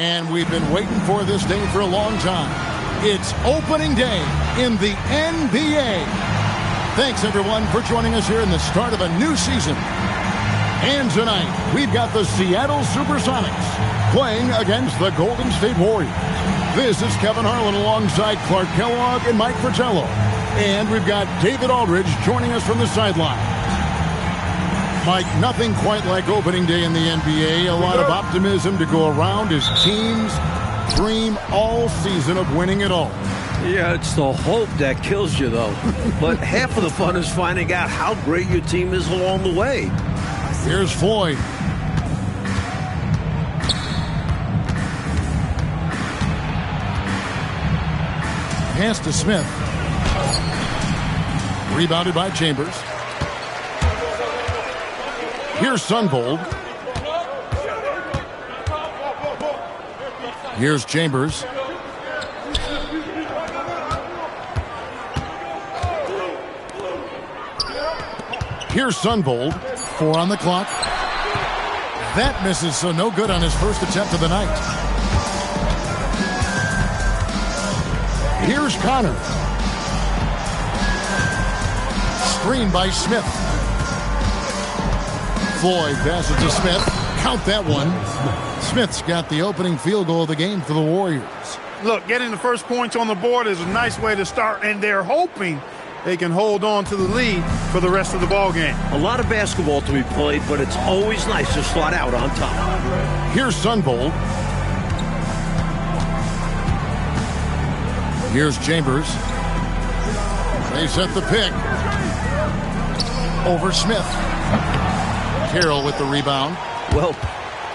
And we've been waiting for this day for a long time. It's opening day in the NBA. Thanks, everyone, for joining us here in the start of a new season. And tonight, we've got the Seattle Supersonics playing against the Golden State Warriors. This is Kevin Harlan alongside Clark Kellogg and Mike Fratello. And we've got David Aldridge joining us from the sideline. Mike, nothing quite like opening day in the NBA. A lot of optimism to go around as teams dream all season of winning it all. Yeah, it's the hope that kills you, though. But half of the fun is finding out how great your team is along the way. Here's Floyd. Pass to Smith. Rebounded by Chambers. Here's Sunvold. Here's Chambers. Here's Sunvold. 4 on the clock. That misses, so no good on his first attempt of the night. Here's Connor. Screen by Smith. Floyd passes to Smith. Count that one. Smith's got the opening field goal of the game for the Warriors. Look, getting the first points on the board is a nice way to start, and they're hoping they can hold on to the lead for the rest of the ball game. A lot of basketball to be played, but it's always nice to start out on top. Here's Sunvold. Here's Chambers. They set the pick. Over Smith. Carroll with the rebound. Well,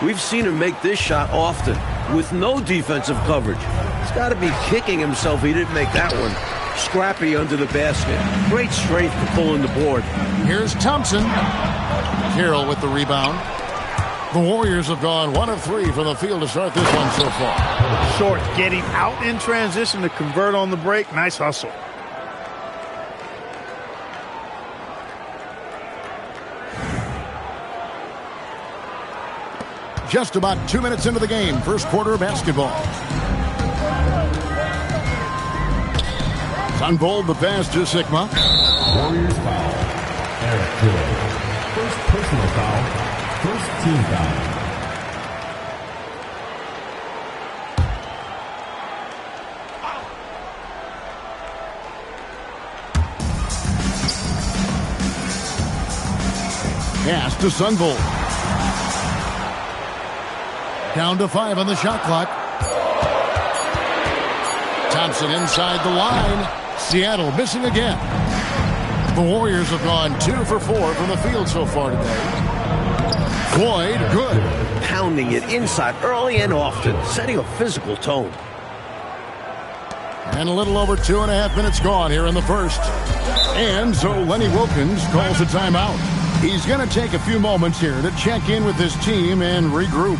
we've seen him make this shot often with no defensive coverage. He's got to be kicking himself he didn't make that one. Scrappy under the basket. Great strength to pull in the board. Here's Thompson. Carroll with the rebound. The Warriors have gone 1 of 3 from the field to start this one so far. Short getting out in transition to convert on the break. Nice hustle. Just about 2 minutes into the game, first quarter of basketball. Sunvold the pass to Sigma. Warriors foul. Eric Dillon. First personal foul. First team foul. Pass to Sunvold. Down to 5 on the shot clock. Thompson inside the line. Seattle missing again. The Warriors have gone 2 for 4 from the field so far today. Floyd, good. Pounding it inside early and often, setting a physical tone. And a little over 2.5 minutes gone here in the first. And so Lenny Wilkins calls a timeout. He's going to take a few moments here to check in with his team and regroup.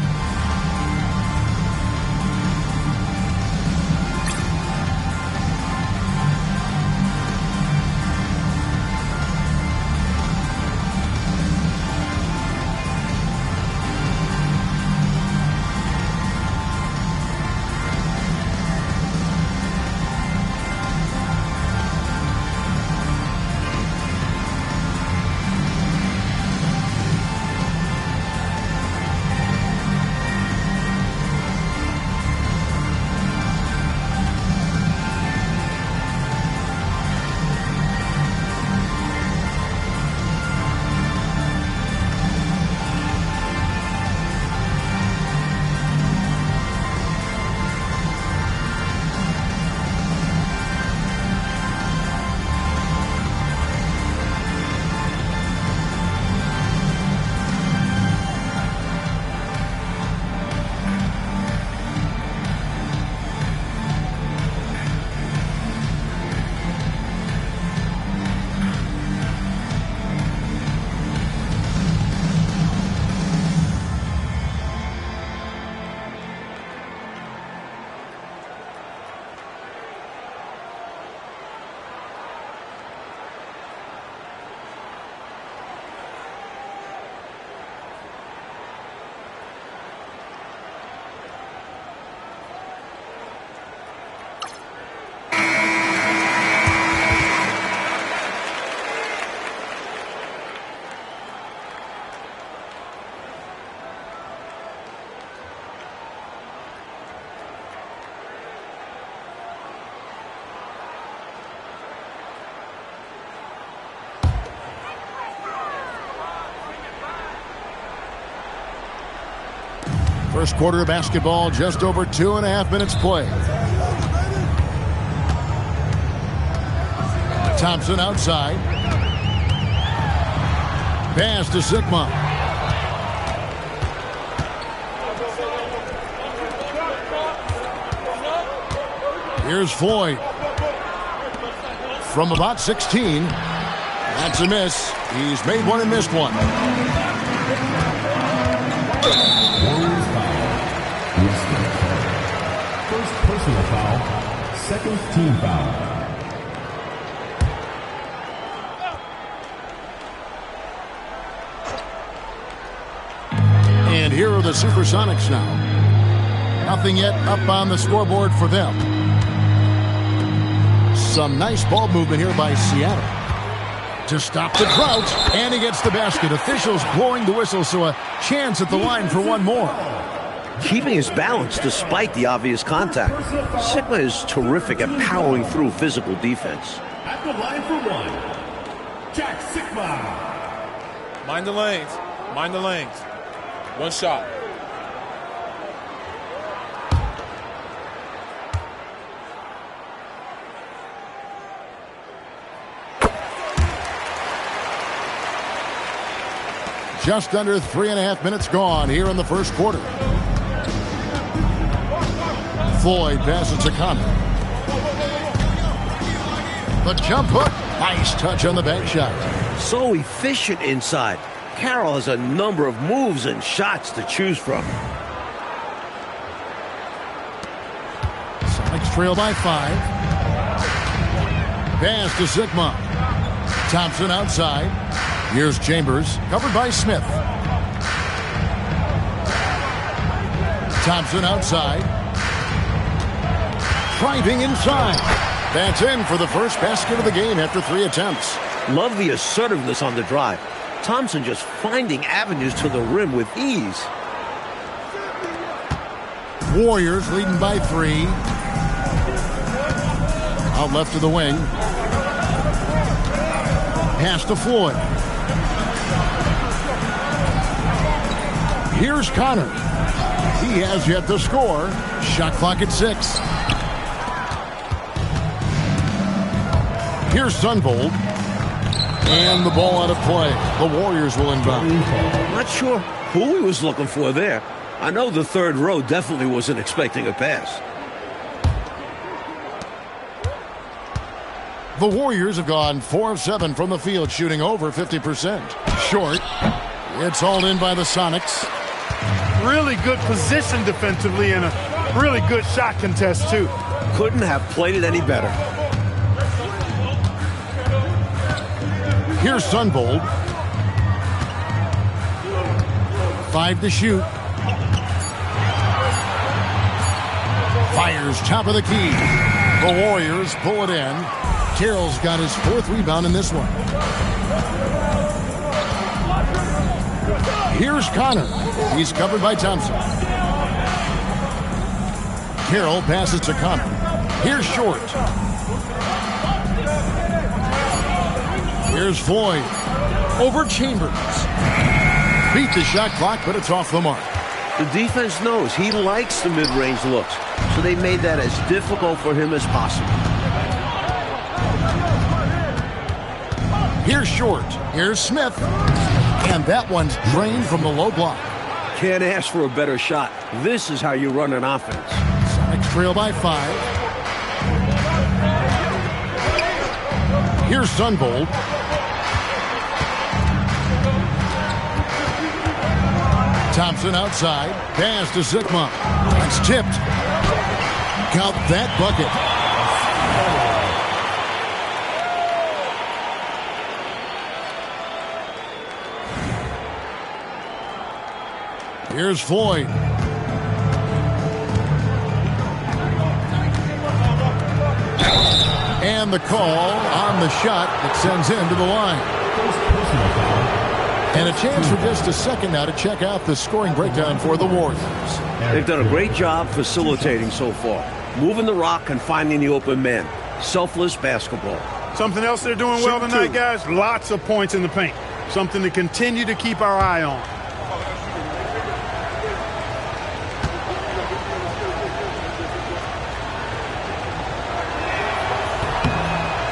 First quarter of basketball, just over 2.5 minutes play. Thompson outside. Pass to Sigma. Here's Floyd. From about 16. That's a miss. He's made one and missed one. First personal foul. Second team foul. And here are the Supersonics now. Nothing yet up on the scoreboard for them. Some nice ball movement here by Seattle to stop the drought, and he gets the basket. Officials blowing the whistle, so a chance at the line for one more. Keeping his balance despite the obvious contact. Sigma is terrific at powering through physical defense. At the line for one, Jack Sigma. Mind the lanes. Mind the lanes. One shot. Just under 3.5 minutes gone here in the first quarter. Floyd passes to Connor. The jump hook. Nice touch on the bank shot. So efficient inside. Carroll has a number of moves and shots to choose from. Sonics trail by 5. Pass to Sigma. Thompson outside. Here's Chambers, covered by Smith. Thompson outside. Driving inside. That's in for the first basket of the game after 3 attempts. Love the assertiveness on the drive. Thompson just finding avenues to the rim with ease. Warriors leading by 3. Out left to the wing. Pass to Floyd. Here's Connor. He has yet to score. Shot clock at 6. Here's Sunvold. And the ball out of play. The Warriors will inbound. Not sure who he was looking for there. I know the third row definitely wasn't expecting a pass. The Warriors have gone 4 of 7 from the field, shooting over 50%. Short. It's hauled in by the Sonics. Really good position defensively and a really good shot contest, too. Couldn't have played it any better. Here's Sunvold. 5 to shoot. Fires top of the key. The Warriors pull it in. Carroll's got his 4th rebound in this one. Here's Connor. He's covered by Thompson. Carroll passes to Connor. Here's Short. Here's Floyd. Over Chambers. Beat the shot clock, but it's off the mark. The defense knows he likes the mid-range looks, so they made that as difficult for him as possible. Here's Short. Here's Smith. And that one's drained from the low block. Can't ask for a better shot. This is how you run an offense. Sonics trail by 5. Here's Sunvold. Thompson outside. Pass to Sigma. It's tipped. Count that bucket. Here's Floyd. And the call on the shot that sends him to the line. And a chance for just a second now to check out the scoring breakdown for the Warriors. They've done a great job facilitating so far. Moving the rock and finding the open man. Selfless basketball. Something else they're doing well tonight, guys. Lots of points in the paint. Something to continue to keep our eye on.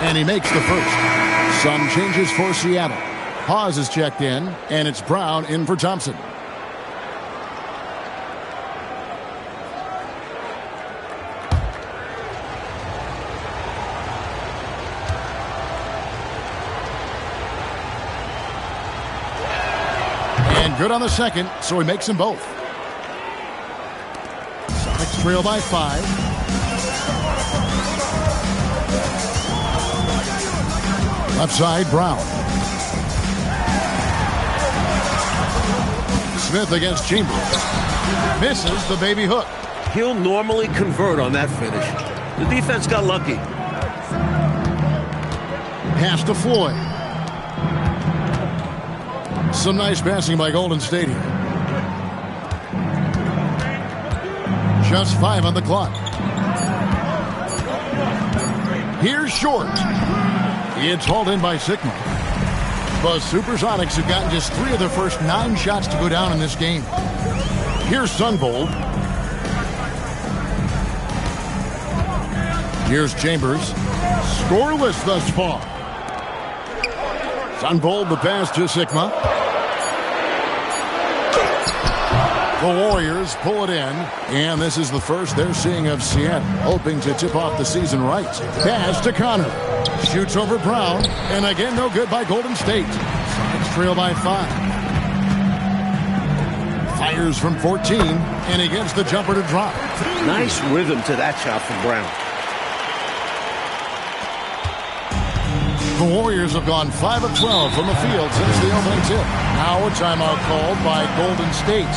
And he makes the first. Some changes for Seattle. Hawes is checked in, and it's Brown in for Thompson. And good on the second, so he makes them both. Sonics trail by 5. Left side, Brown. Smith against Chambers. Misses the baby hook. He'll normally convert on that finish. The defense got lucky. Pass to Floyd. Some nice passing by Golden State here. Just 5 on the clock. Here's Short. It's hauled in by Sigma. The Supersonics have gotten just 3 of their first 9 shots to go down in this game. Here's Sunvold. Here's Chambers. Scoreless thus far. Sunvold the pass to Sigma. The Warriors pull it in, and this is the first they're seeing of Seattle, hoping to tip off the season right. Pass to Connor. Shoots over Brown, and again no good by Golden State. Sonics trail by 5. Fires from 14, and he gets the jumper to drop. Nice rhythm to that shot from Brown. The Warriors have gone 5 of 12 from the field since the opening tip. Now a timeout called by Golden State.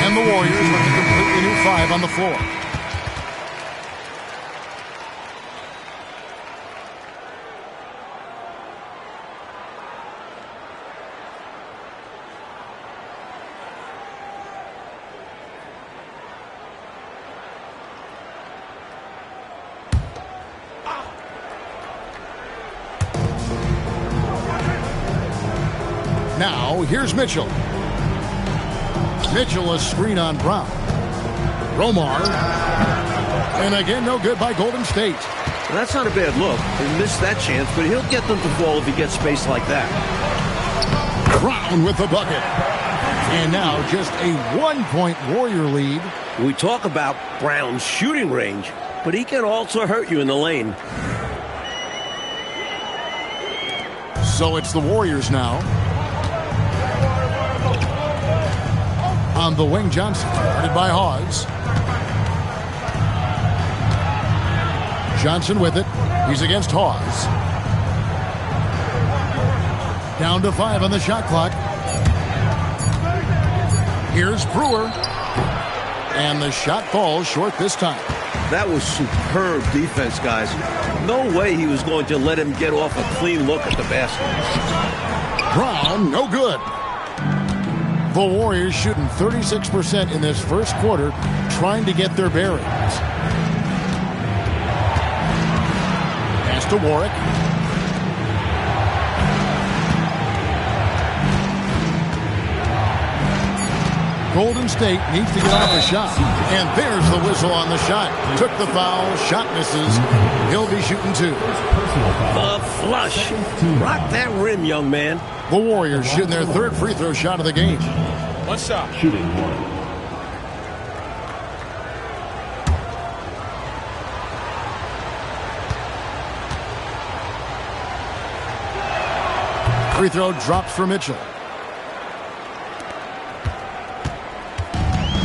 And the Warriors with a completely new 5 on the floor. Now, here's Mitchell. Mitchell, a screen on Brown. Romar. And again, no good by Golden State. Well, that's not a bad look. He missed that chance, but he'll get them to fall if he gets space like that. Brown with the bucket. And now just a 1-point Warrior lead. We talk about Brown's shooting range, but he can also hurt you in the lane. So it's the Warriors now. On the wing, Johnson, guarded by Hawes. Johnson with it. He's against Hawes. Down to 5 on the shot clock. Here's Brewer. And the shot falls short this time. That was superb defense, guys. No way he was going to let him get off a clean look at the basket. Brown, no good. The Warriors shooting 36% in this first quarter, trying to get their bearings. Pass to Warwick. Golden State needs to get off a shot. And there's the whistle on the shot. Took the foul. Shot misses. He'll be shooting 2. The flush. Rock that rim, young man. The Warriors shooting their 3rd free throw shot of the game. 1 shot. Shooting 1. Free throw drops for Mitchell.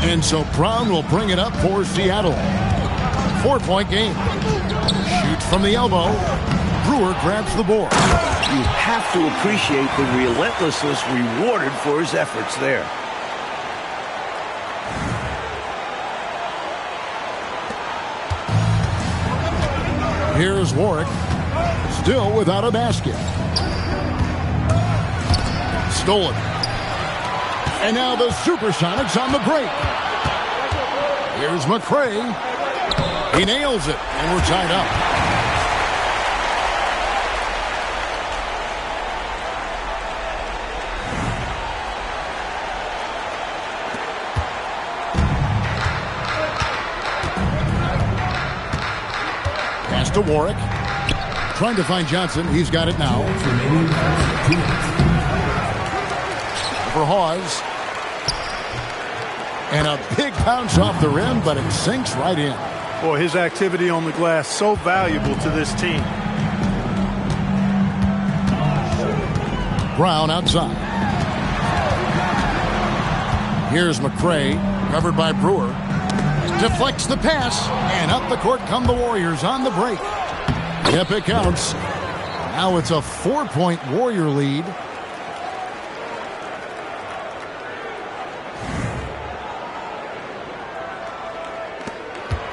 And so Brown will bring it up for Seattle. 4-point game. Shoots from the elbow. Brewer grabs the board. You have to appreciate the relentlessness rewarded for his efforts there. Here's Warwick. Still without a basket. Stolen. And now the Supersonics on the break. Here's McCray. He nails it, and we're tied up. Pass to Warwick. Trying to find Johnson. He's got it now. For Hawes. And a big bounce off the rim, but it sinks right in. Boy, his activity on the glass so valuable to this team. Brown outside. Here's McCray, covered by Brewer. Deflects the pass, and up the court come the Warriors on the break. Yep, it counts. Now it's a 4-point Warrior lead.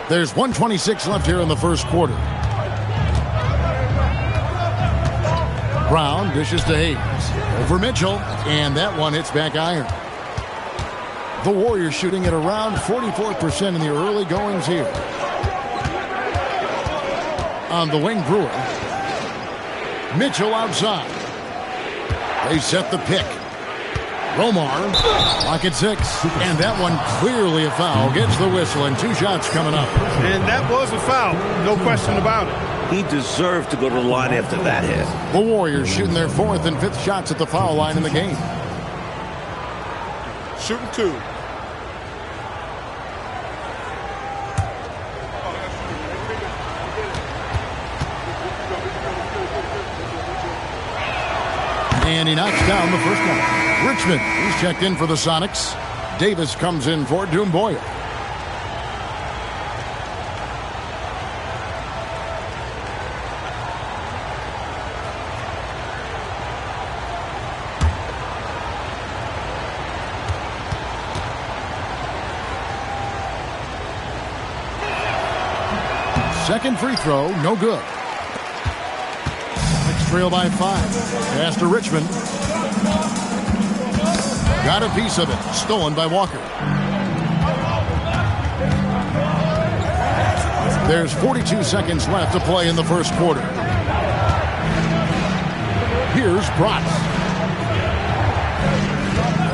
There's 1:26 left here in the first quarter. Brown dishes to Hayes. Over Mitchell, and that one hits back iron. The Warriors shooting at around 44% in the early goings here. On the wing, Brewer. Mitchell outside. They set the pick. Romar, lock at 6, and that one clearly a foul. Gets the whistle, and 2 shots coming up. And that was a foul, no question about it. He deserved to go to the line after that hit. The Warriors shooting their 4th and 5th shots at the foul line in the game. Shooting 2. And he knocks down the first one. Richmond, he's checked in for the Sonics. Davis comes in for Doomboya. Second free throw, no good. Sonics trail by 5. Pass to Richmond. Got a piece of it. Stolen by Walker. There's 42 seconds left to play in the first quarter. Here's Bratz.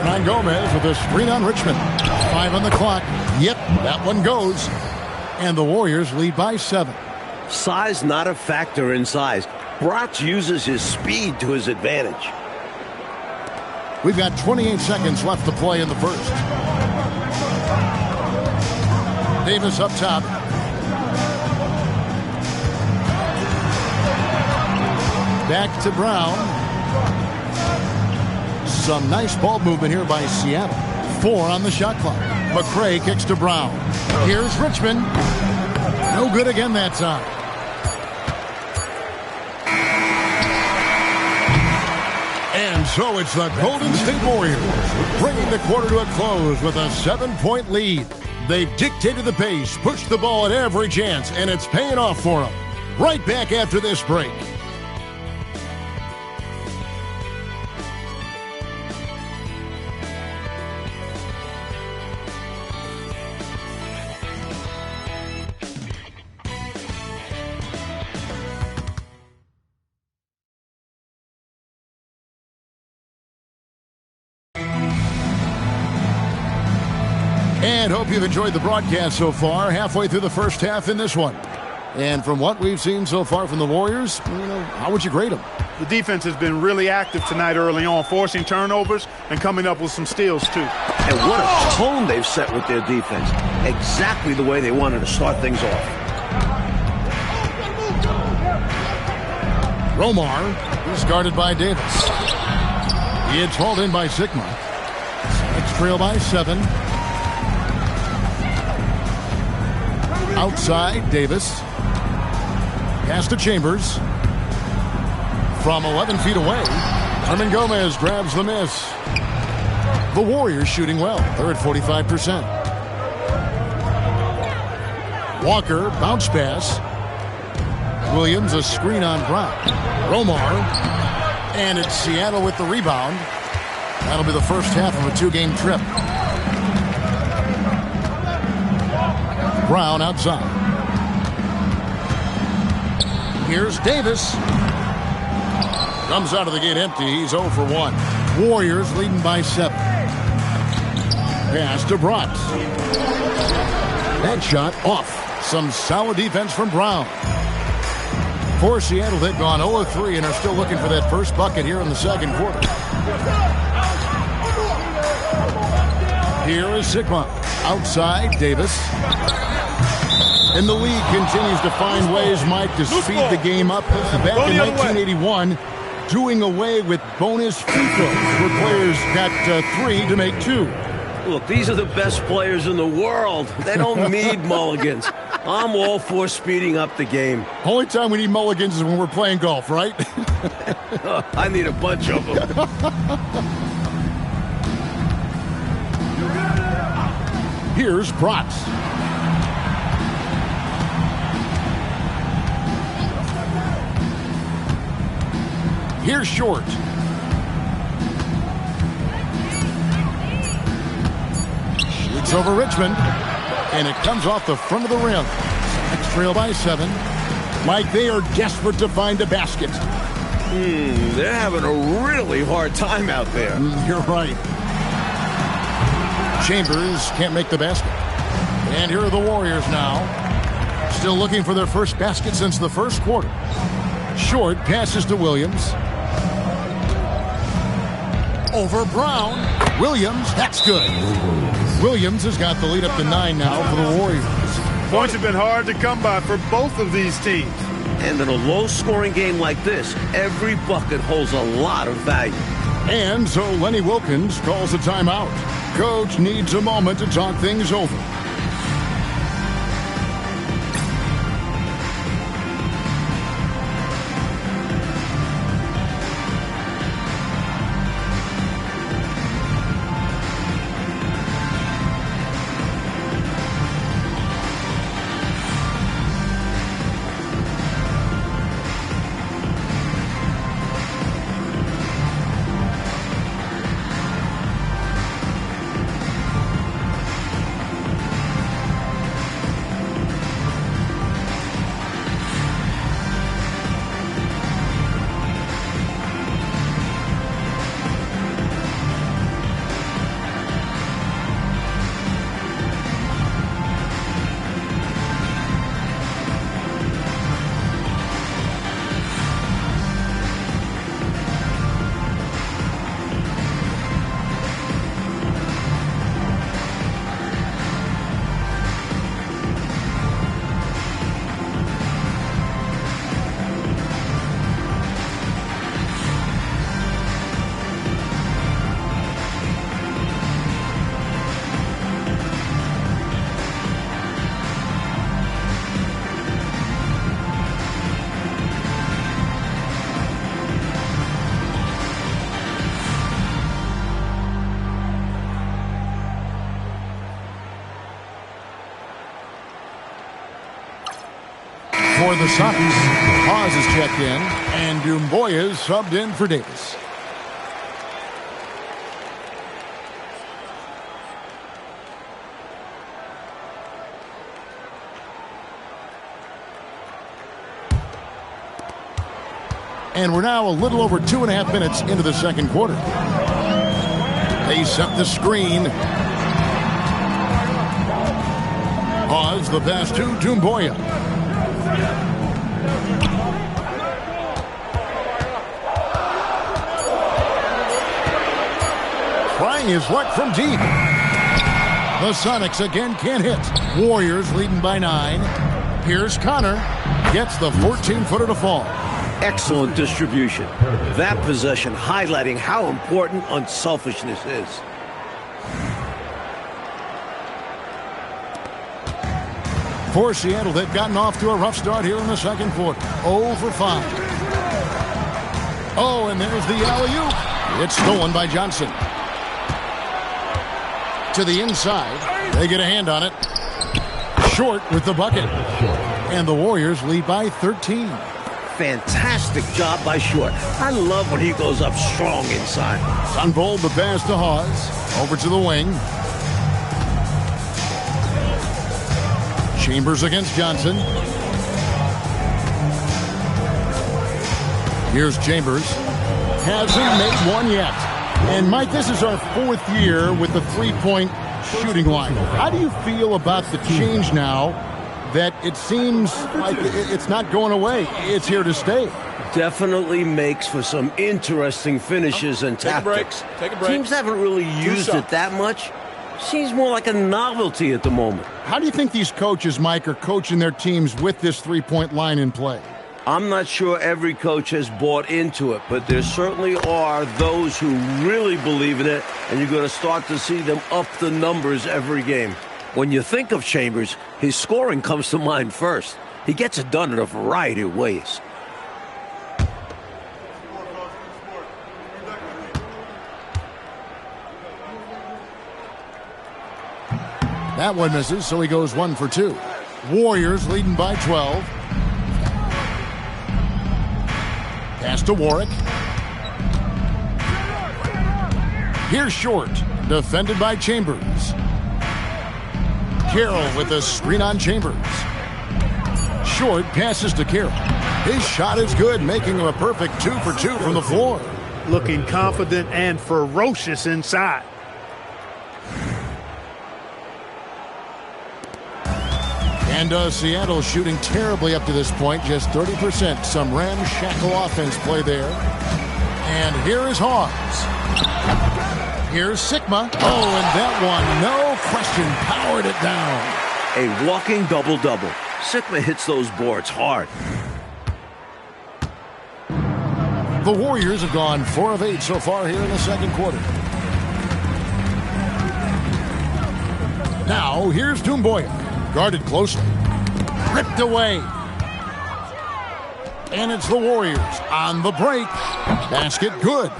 Hernan Gomez with a screen on Richmond. 5 on the clock. Yep, that one goes. And the Warriors lead by 7. Size not a factor in size. Bratz uses his speed to his advantage. We've got 28 seconds left to play in the first. Davis up top. Back to Brown. Some nice ball movement here by Seattle. 4 on the shot clock. McCray kicks to Brown. Here's Richmond. No good again that time. And so it's the Golden State Warriors bringing the quarter to a close with a 7-point lead. They've dictated the pace, pushed the ball at every chance, and it's paying off for them. Right back after this break. And hope you've enjoyed the broadcast so far. Halfway through the first half in this one. And from what we've seen so far from the Warriors, how would you grade them? The defense has been really active tonight early on, forcing turnovers and coming up with some steals, too. And what a tone they've set with their defense. Exactly the way they wanted to start things off. Romar is guarded by Davis. It's hauled in by Sigma. Sonics trail by 7. Outside, Davis. Pass to Chambers. From 11 feet away, Herman Gomez grabs the miss. The Warriors shooting well. They're at 45%. Walker, bounce pass. Williams, a screen on Brown. Romar. And it's Seattle with the rebound. That'll be the first half of a 2-game trip. Brown outside. Here's Davis. Comes out of the gate empty. He's 0 for 1. Warriors leading by 7. Pass to Brott. That shot off. Some solid defense from Brown. For Seattle, they've gone 0-3 and are still looking for that first bucket here in the second quarter. Here is Sigma. Outside, Davis. And the league continues to find ways, Mike, to speed the game up. Back in 1981, doing away with bonus free throws where players got 3 to make 2. Look, these are the best players in the world. They don't need mulligans. I'm all for speeding up the game. Only time we need mulligans is when we're playing golf, right? I need a bunch of them. Here's Brott. Here's Short. Shoots over Richmond. And it comes off the front of the rim. Next trail by 7. Like they are desperate to find a basket. They're having a really hard time out there. You're right. Chambers can't make the basket. And here are the Warriors now. Still looking for their first basket since the first quarter. Short passes to Williams. Over Brown. Williams, that's good. Williams has got the lead up to 9 now for the Warriors. Points have been hard to come by for both of these teams. And in a low-scoring game like this, every bucket holds a lot of value. And so Lenny Wilkins calls a timeout. Coach needs a moment to talk things over. for the Sonics. Hawes is checked in, and Dumboya is subbed in for Davis. And we're now a little over 2.5 minutes into the second quarter. They set the screen. Hawes the pass to Dumboya. Trying his luck from deep. The Sonics again can't hit. Warriors leading by 9. Here's Connor. Gets the 14-footer to fall. Excellent distribution. That possession highlighting how important unselfishness is. For Seattle, they've gotten off to a rough start here in the second quarter. 0 for 5. Oh, and there's the alley-oop. It's stolen by Johnson. To the inside. They get a hand on it. Short with the bucket. And the Warriors lead by 13. Fantastic job by Short. I love when he goes up strong inside. Unrolled the pass to Hawes. Over to the wing. Chambers against Johnson. Here's Chambers. Hasn't made one yet. And Mike, this is our 4th year with the three-point shooting line. How do you feel about the change now that it seems like it's not going away? It's here to stay. Definitely makes for some interesting finishes and tactics. Take a break. Teams haven't really used it that much. Seems more like a novelty at the moment. How do you think these coaches, Mike, are coaching their teams with this three-point line in play? I'm not sure every coach has bought into it, but there certainly are those who really believe in it, and you're going to start to see them up the numbers every game. When you think of Chambers, his scoring comes to mind first. He gets it done in a variety of ways. That one misses, so he goes 1 for 2. Warriors leading by 12. Pass to Warwick. Here's Short, defended by Chambers. Carroll with a screen on Chambers. Short passes to Carroll. His shot is good, making him a perfect 2 for 2 from the floor. Looking confident and ferocious inside. And Seattle shooting terribly up to this point, just 30%. Some ramshackle offense play there. And here is Hawes. Here's Sigma. Oh, and that one, no question, powered it down. A walking double-double. Sigma hits those boards hard. The Warriors have gone 4 of 8 so far here in the second quarter. Now, here's Dumboya. Guarded closely. Ripped away. And it's the Warriors on the break. Basket good.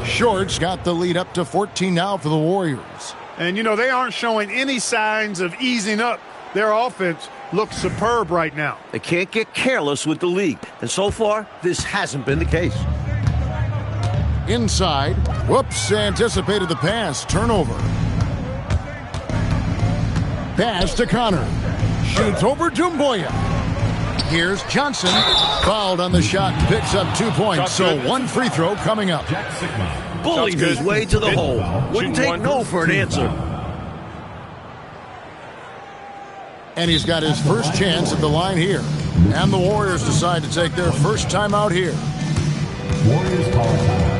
Short's got the lead up to 14 now for the Warriors. And, you know, they aren't showing any signs of easing up. Their offense looks superb right now. They can't get careless with the league. And so far, this hasn't been the case. Inside. Whoops, anticipated the pass. Turnover. Pass to Connor. Shoots over Dumboya. Here's Johnson. Fouled on the shot. Picks up 2 points. So 1 free throw coming up. Bullied his way to the hole. Wouldn't take no for an answer. And he's got his first chance at the line here. And the Warriors decide to take their first time out here. Warriors call a timeout.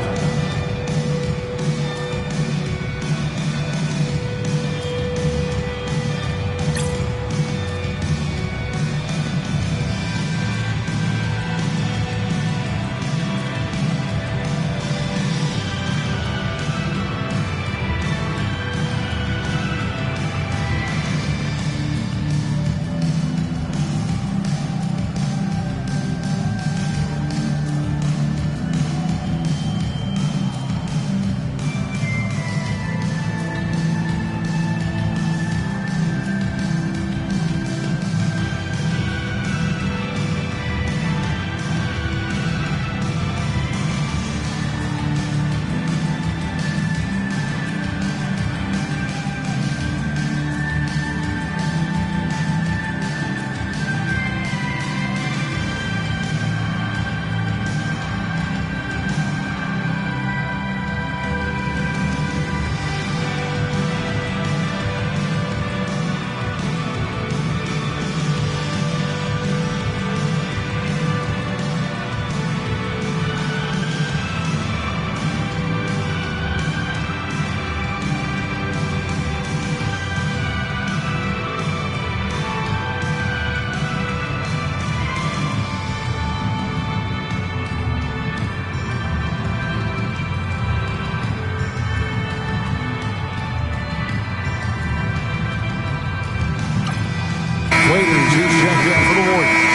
Waiters is checked in for the Warriors.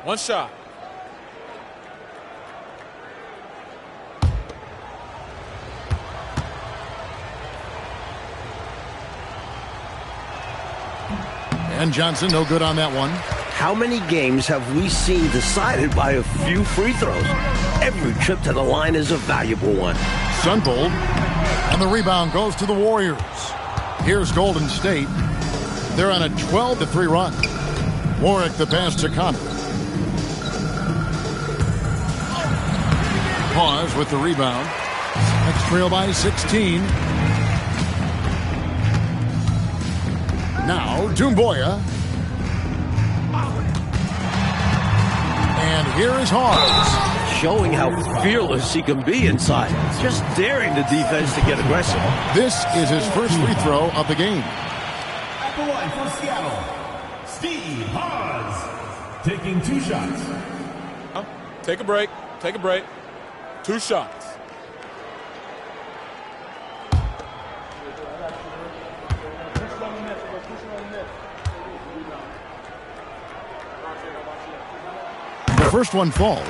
One shot. And Johnson, no good on that one. How many games have we seen decided by a few free throws? Every trip to the line is a valuable one. Sunbold, and the rebound goes to the Warriors. Here's Golden State. They're on a 12-3 run. Warwick the pass to Connor. Pause with the rebound. Next trail by 16. Now, Doumbouya. And here is Hawes. Showing how fearless he can be inside. Just daring the defense to get aggressive. This is his first free throw of the game. At the line for Seattle, Steve Hawes. Taking 2 shots. Take a break. Take a break. 2 shots. The first one falls.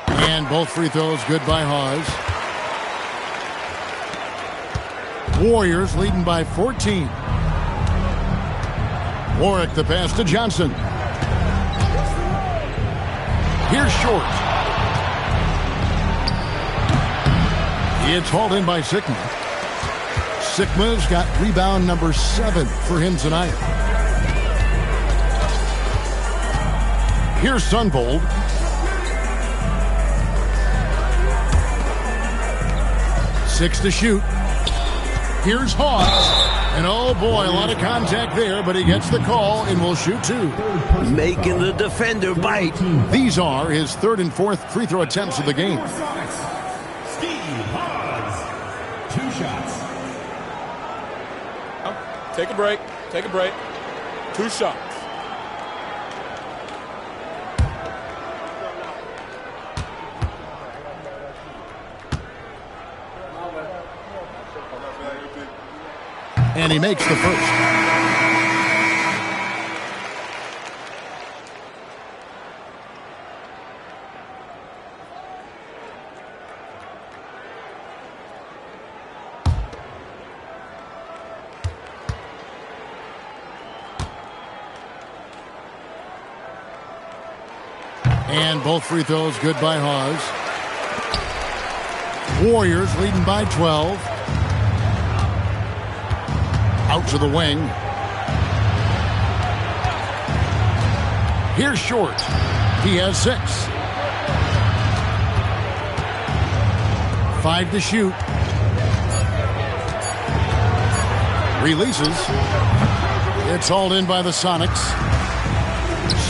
And both free throws good by Hawes. Warriors leading by 14. Warwick the pass to Johnson. Here's Short. It's hauled in by Sigma. Sigma's got rebound number 7 for him tonight. Here's Sunbold. Six to shoot. Here's Hawes. And oh boy, a lot of contact there, but he gets the call and will shoot 2. Making the defender bite. These are his 3rd and 4th free throw attempts of the game. Supersonics, Steve Hawes. 2 shots. Take a break. Take a break. 2 shots. And he makes the first. And both free throws good by Hawes. Warriors leading by 12. Out to the wing. Here's Short. He has 6. 5 to shoot. Releases. It's hauled in by the Sonics.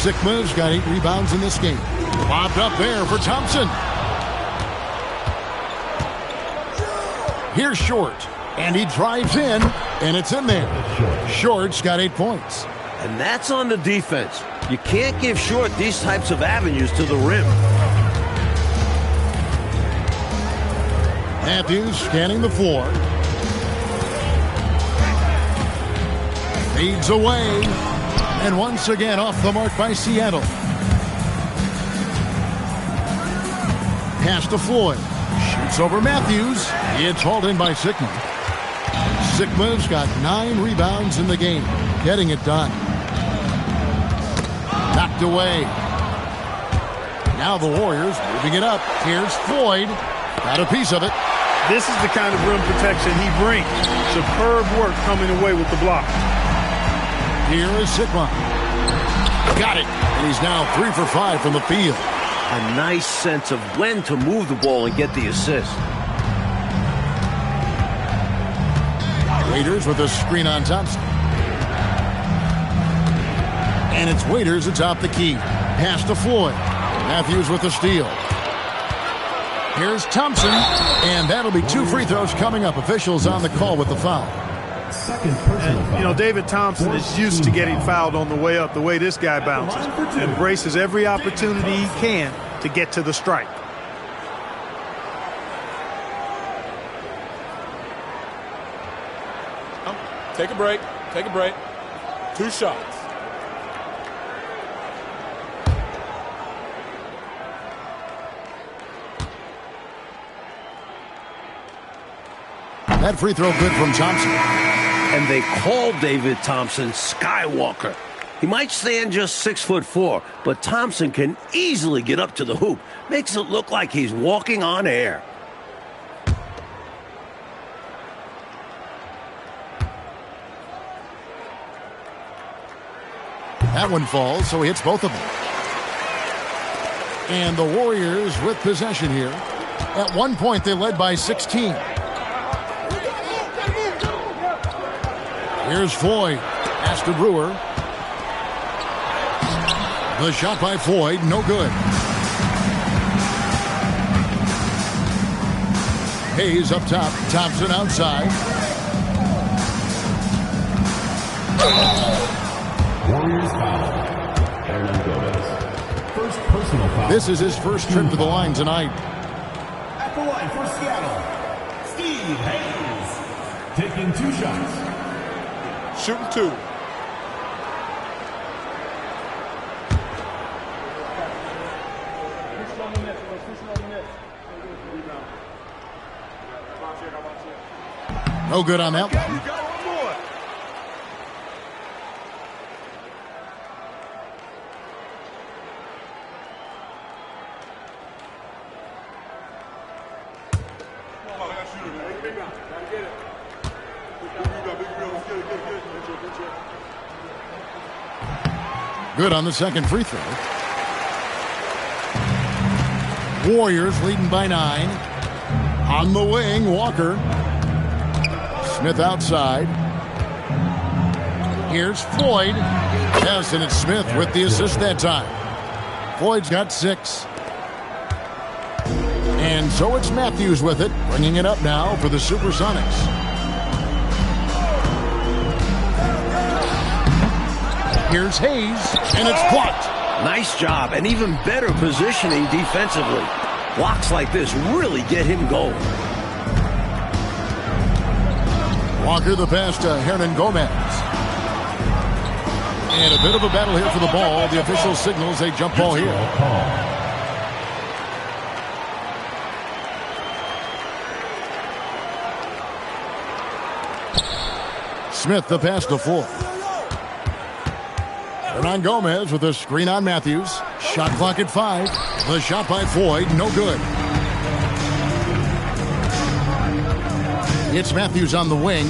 Sigma's got 8 rebounds in this game. Popped up there for Thompson. Here's Short. And he drives in, and it's in there. Short's got 8 points. And that's on the defense. You can't give Short these types of avenues to the rim. Matthews scanning the floor. Fades away. And once again off the mark by Seattle. Pass to Floyd. Shoots over Matthews. It's hauled in by Sigma. Sigma's got 9 rebounds in the game. Getting it done. Knocked away. Now the Warriors moving it up. Here's Floyd. Got a piece of it. This is the kind of rim protection he brings. Superb work coming away with the block. Here is Sigma. Got it. And he's now 3 for 5 from the field. A nice sense of when to move the ball and get the assist. Raiders with a screen on Thompson. And it's Waiters atop the key. Pass to Floyd. Matthews with the steal. Here's Thompson. And that'll be 2 free throws coming up. Officials on the call with the foul. Second personal foul. You know, David Thompson is used to getting fouled on the way up, the way this guy bounces. Embraces every opportunity he can to get to the stripe. Take a break. Take a break. 2 shots. That free throw good from Thompson. And they call David Thompson Skywalker. He might stand just 6'4", but Thompson can easily get up to the hoop. Makes it look like he's walking on air. That one falls, so he hits both of them. And the Warriors with possession here. At one point, they led by 16. Here's Floyd. Pass to Brewer. The shot by Floyd, no good. Hayes up top. Thompson outside. Warriors foul. First personal foul. This is his first trip to the line tonight. At the line for Seattle, Steve Hayes. Taking 2 shots. Shooting 2. No good on that one. You got one more. Good on the second free throw. Warriors leading by 9. On the wing, Walker. Smith outside. Here's Floyd. Yes, and it's Smith with the assist that time. Floyd's got 6. And so it's Matthews with it, bringing it up now for the Supersonics. Here's Hayes, and it's blocked. Nice job, and even better positioning defensively. Blocks like this really get him going. Walker the pass to Hernan Gomez. And a bit of a battle here for the ball. The official signals a jump ball here. Smith the pass to Floyd. Hernan Gomez with a screen on Matthews. Shot clock at 5. The shot by Floyd, no good. It's Matthews on the wing.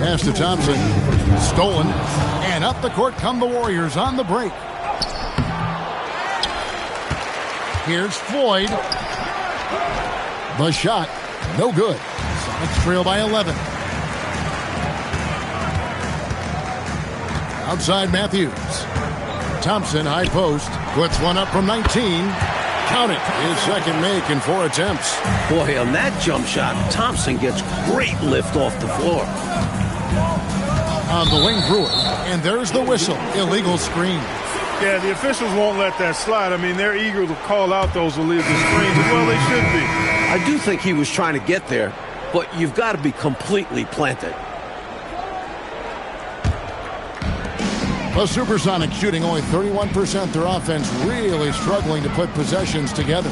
Pass to Thompson. Stolen. And up the court come the Warriors on the break. Here's Floyd. The shot, no good. Sonics trail by 11. Outside Matthews. Thompson, high post, puts one up from 19. Count it, his second make in 4 attempts. Boy, on that jump shot, Thompson gets great lift off the floor. On the wing, Brewer, and there's the whistle. Illegal screen. Yeah, the officials won't let that slide. I mean, they're eager to call out those illegal screens. Well, they should be. I do think he was trying to get there, but you've got to be completely planted. The Supersonics shooting only 31%. Their offense really struggling to put possessions together.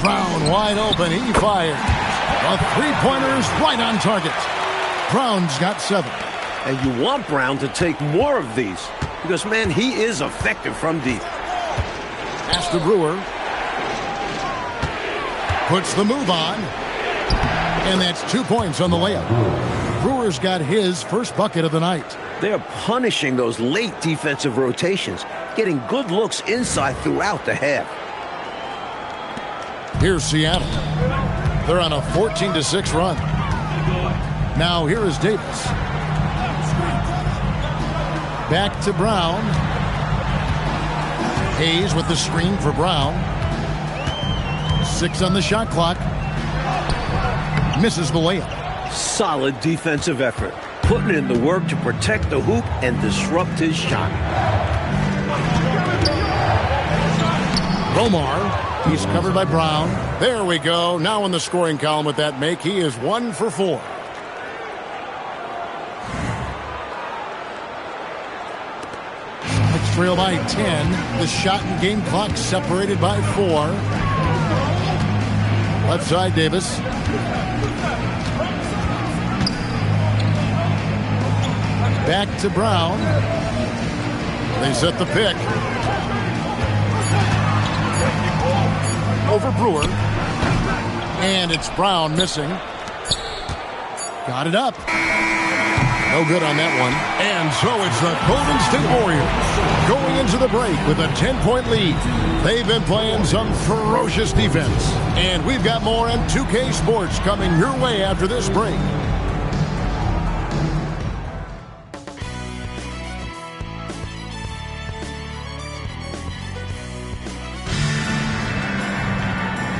Brown wide open. He fires. The three-pointer is right on target. Brown's got 7. And you want Brown to take more of these because, man, he is effective from deep. Pass to Brewer. Puts the move on. And that's 2 points on the layup. Brewer's got his first bucket of the night. They're punishing those late defensive rotations, getting good looks inside throughout the half. Here's Seattle. They're on a 14-6 run. Now here is Davis. Back to Brown. Hayes with the screen for Brown. 6 on the shot clock. Misses the layup. Solid defensive effort. Putting in the work to protect the hoop and disrupt his shot. Romar, he's covered by Brown. There we go. Now in the scoring column with that make, he is 1 for 4. Sonics trail by 10. The shot and game clock separated by 4. Left side, Davis. Back to Brown. They set the pick. Over Brewer. And it's Brown missing. Got it up. No good on that one. And so it's the Golden State Warriors going into the break with a 10-point lead. They've been playing some ferocious defense. And we've got more on 2K Sports coming your way after this break.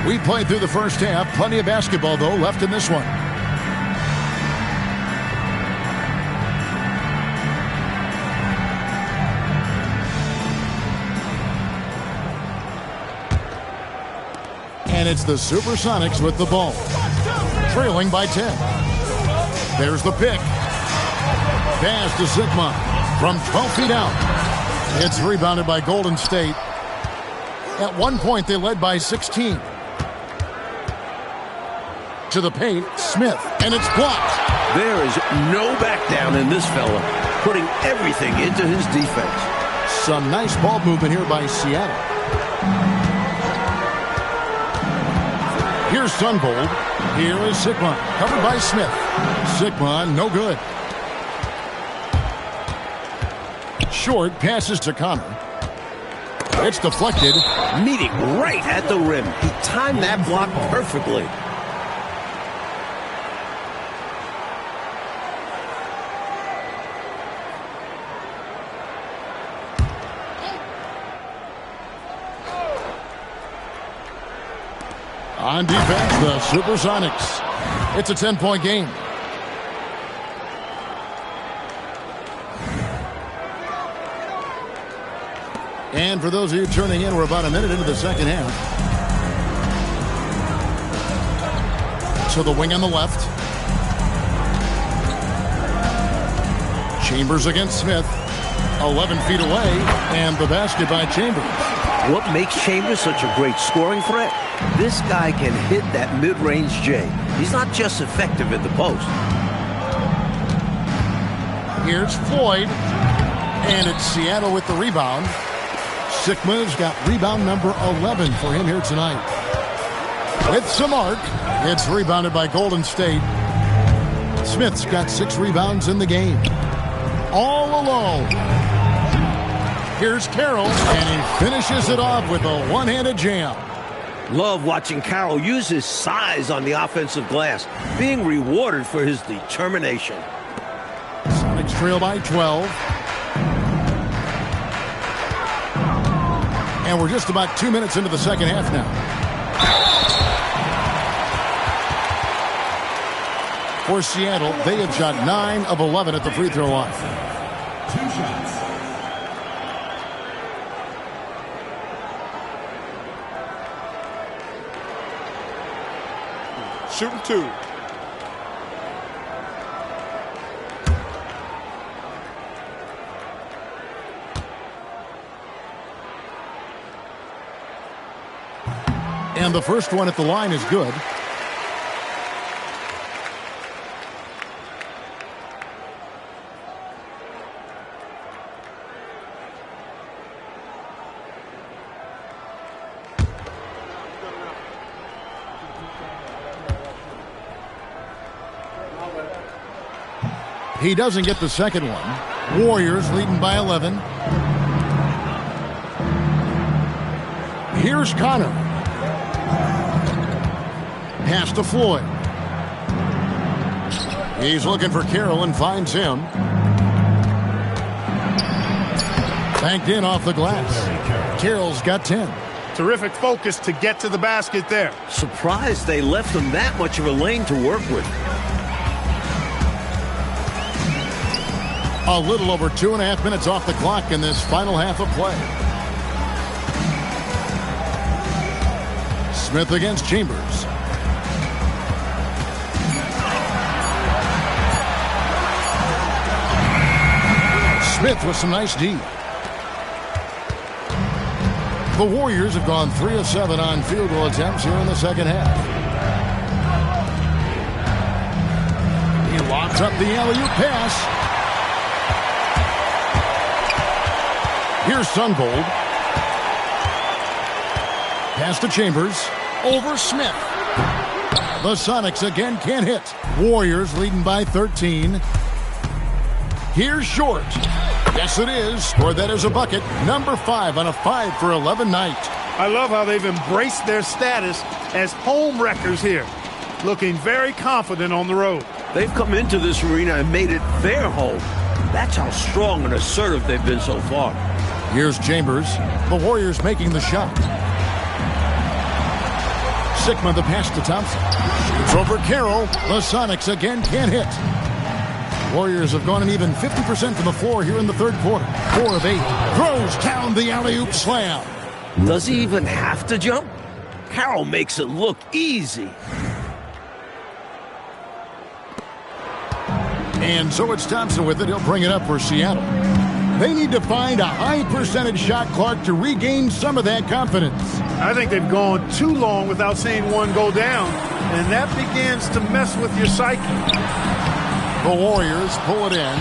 We played through the first half. Plenty of basketball, though, left in this one. And it's the Supersonics with the ball. Trailing by 10. There's the pick. Pass to Sigma from 12 feet out. It's rebounded by Golden State. At one point, they led by 16. To the paint, Smith, and it's blocked. There is no back down in this fella, putting everything into his defense. Some nice ball movement here by Seattle. Here's Sungold. Here is Sigma, covered by Smith. Sigma, no good. Short passes to Connor. It's deflected. Meeting right at the rim. He timed that block perfectly. On defense, the Supersonics. It's a 10-point game. And for those of you turning in, we're about a minute into the second half. So the wing on the left. Chambers against Smith. 11 feet away, and the basket by Chambers. What makes Chambers such a great scoring threat? This guy can hit that mid-range J. He's not just effective at the post. Here's Floyd, and it's Seattle with the rebound. Sigma's got rebound number 11 for him here tonight. With some arc, it's rebounded by Golden State. Smith's got 6 rebounds in the game. All alone. Here's Carroll, and he finishes it off with a one-handed jam. Love watching Carroll use his size on the offensive glass, being rewarded for his determination. Sonics trail by 12. And we're just about 2 minutes into the second half now. For Seattle, they have shot 9 of 11 at the free throw line. 2 shots. Shooting 2. And the first one at the line is good. He doesn't get the second one. Warriors leading by 11. Here's Connor. Pass to Floyd. He's looking for Carroll and finds him. Banked in off the glass. Carroll's got 10. Terrific focus to get to the basket there. Surprised they left him that much of a lane to work with. A little over 2.5 minutes off the clock in this final half of play. Smith against Chambers. Smith with some nice D. The Warriors have gone 3 of 7 on field goal attempts here in the second half. He locks up the alley-oop pass. Here's Sunvold. Pass to Chambers. Over Smith. The Sonics again can't hit. Warriors leading by 13. Here's Short. Yes, it is. Scored that as a bucket. Number 5 on a 5 for 11 night. I love how they've embraced their status as home wreckers here. Looking very confident on the road. They've come into this arena and made it their home. That's how strong and assertive they've been so far. Here's Chambers. The Warriors making the shot. Sigma the pass to Thompson. Shoots over Carroll. The Sonics again can't hit. Warriors have gone an even 50% from the floor here in the third quarter. 4 of 8. Throws down the alley-oop slam. Does he even have to jump? Carroll makes it look easy. And so it's Thompson with it. He'll bring it up for Seattle. They need to find a high percentage shot, Clark, to regain some of that confidence. I think they've gone too long without seeing one go down, and that begins to mess with your psyche. The Warriors pull it in.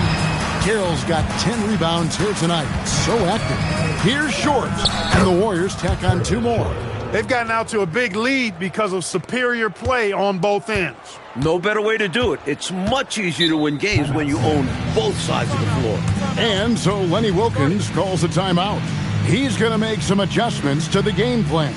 Carroll's got 10 rebounds here tonight. So active. Here's Short. And the Warriors tack on 2 more. They've gotten out to a big lead because of superior play on both ends. No better way to do it. It's much easier to win games when you own both sides of the floor. And so Lenny Wilkins calls a timeout. He's going to make some adjustments to the game plan.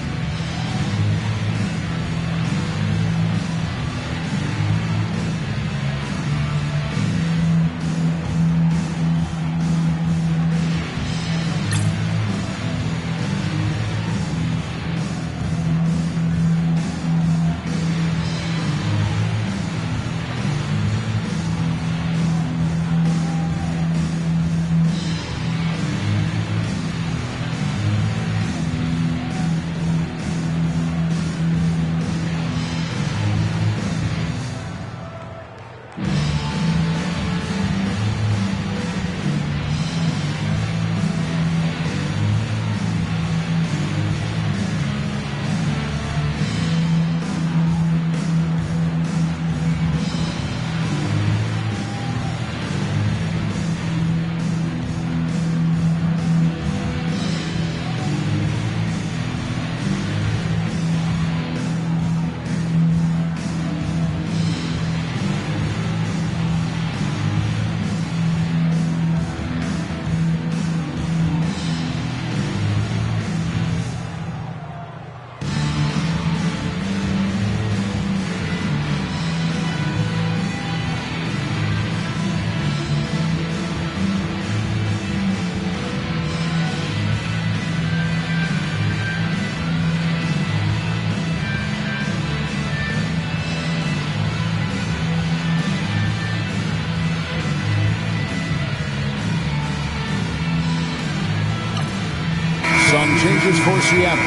Some changes for Seattle.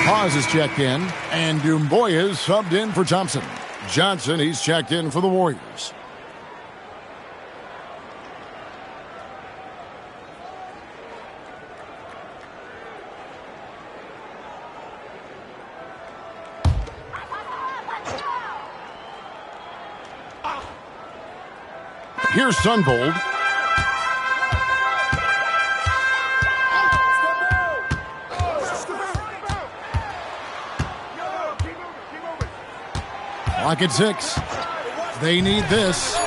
Hawes is checked in, and Dumboy is subbed in for Thompson. Johnson, he's checked in for the Warriors. Here's Sunvold. Clock at 6. They need this.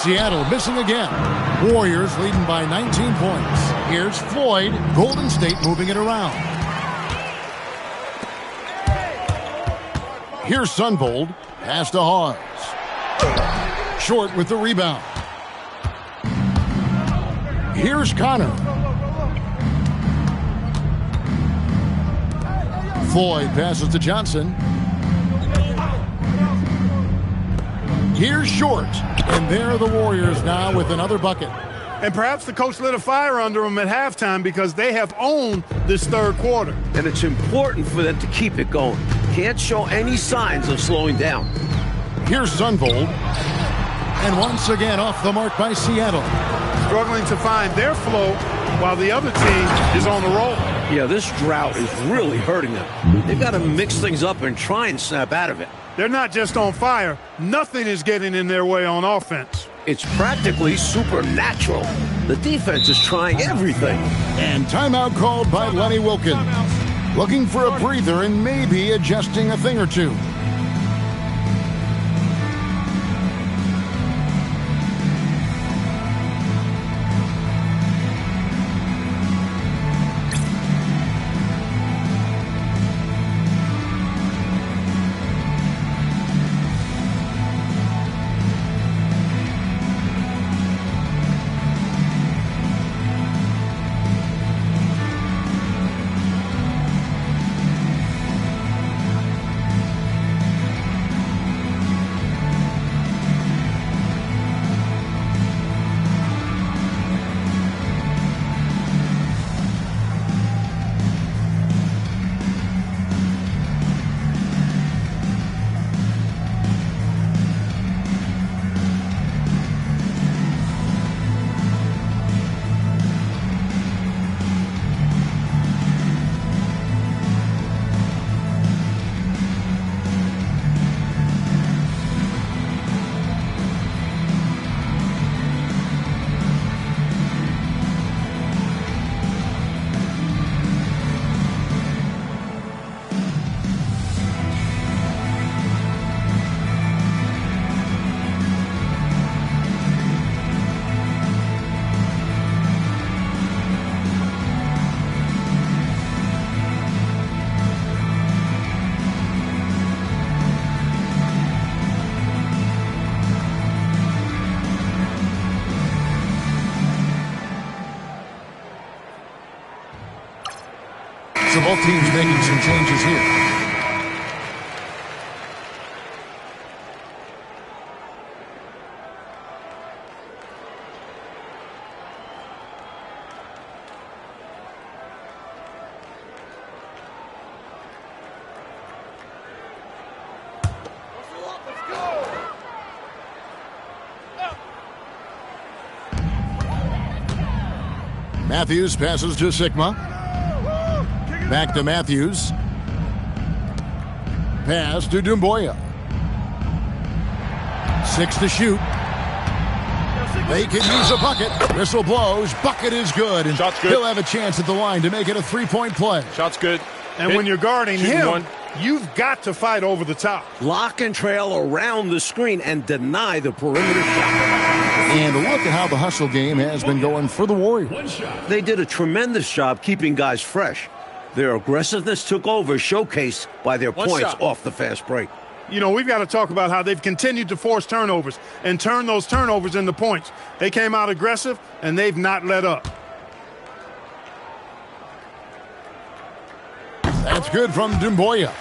Seattle missing again. Warriors leading by 19 points. Here's Floyd. Golden State moving it around. Here's Sunvold. Pass to Hawes. Short with the rebound. Here's Connor. Floyd passes to Johnson. Here's Short. And there are the Warriors now with another bucket. And perhaps the coach lit a fire under them at halftime because they have owned this third quarter. And it's important for them to keep it going. Can't show any signs of slowing down. Here's Zunvold. And once again off the mark by Seattle. Struggling to find their flow while the other team is on the roll. Yeah, this drought is really hurting them. They've got to mix things up and try and snap out of it. They're not just on fire. Nothing is getting in their way on offense. It's practically supernatural. The defense is trying everything. And timeout called by Lenny Wilkins. Looking for a breather and maybe adjusting a thing or two. So both teams making some changes here. Matthews passes to Sigma. Back to Matthews. Pass to Dumboya. 6 to shoot. They can use a bucket. Whistle blows. Bucket is good. And Shot's good. He'll have a chance at the line to make it a three-point play. Shot's good. And when you're guarding him, one. you've got to fight over the top. Lock and trail around the screen and deny the perimeter shot. And look at how the hustle game has been going for the Warriors. They did a tremendous job keeping guys fresh. Their aggressiveness took over, showcased by their One points shot. off the fast break. You know, we've got to talk about how they've continued to force turnovers and turn those turnovers into points. They came out aggressive, and they've not let up. That's good from Dumboya.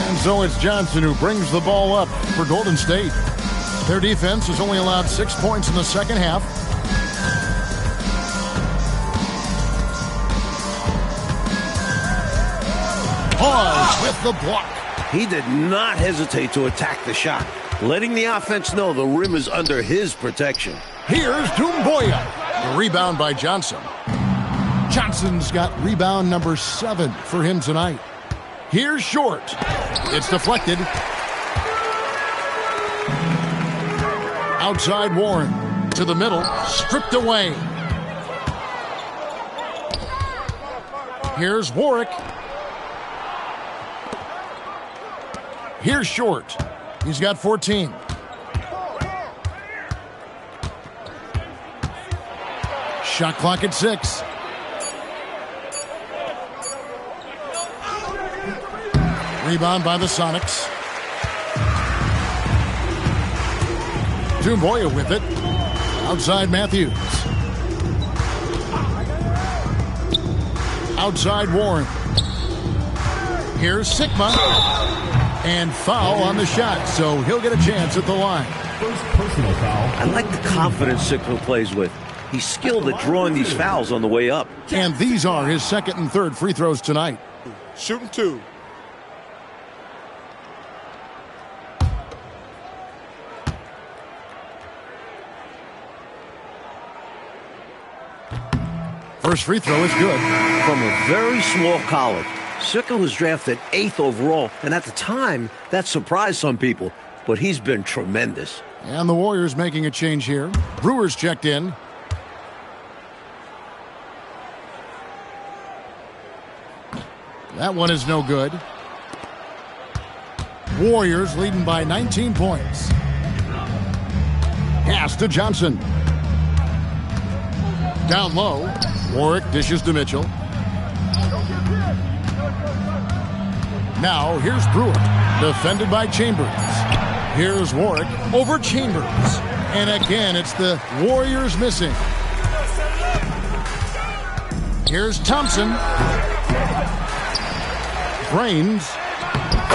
And so it's Johnson who brings the ball up for Golden State. Their defense has only allowed 6 points in the second half. Pause with the block. He did not hesitate to attack the shot, letting the offense know the rim is under his protection. Here's Dumboya. The rebound by Johnson. Johnson's got rebound number 7 for him tonight. Here's Short. It's deflected. Outside Warren. To the middle. Stripped away. Here's Warwick. Here's Short. He's got 14. Shot clock at 6. Rebound by the Sonics. Dumboya with it. Outside Matthews. Outside Warren. Here's Sigma. And foul on the shot, so he'll get a chance at the line. First personal foul. I like the confidence Sigma plays with. He's skilled at drawing these fouls on the way up. And these are his second and third free throws tonight. Shooting 2. First free throw is good. From a very small college, Sigma was drafted 8th overall, and at the time, that surprised some people. But he's been tremendous. And the Warriors making a change here. Brewers checked in. That one is no good. Warriors leading by 19 points. Pass to Johnson. Down low. Warwick dishes to Mitchell. Now here's Brewer. Defended by Chambers. Here's Warwick over Chambers. And again, it's the Warriors missing. Here's Thompson. Brains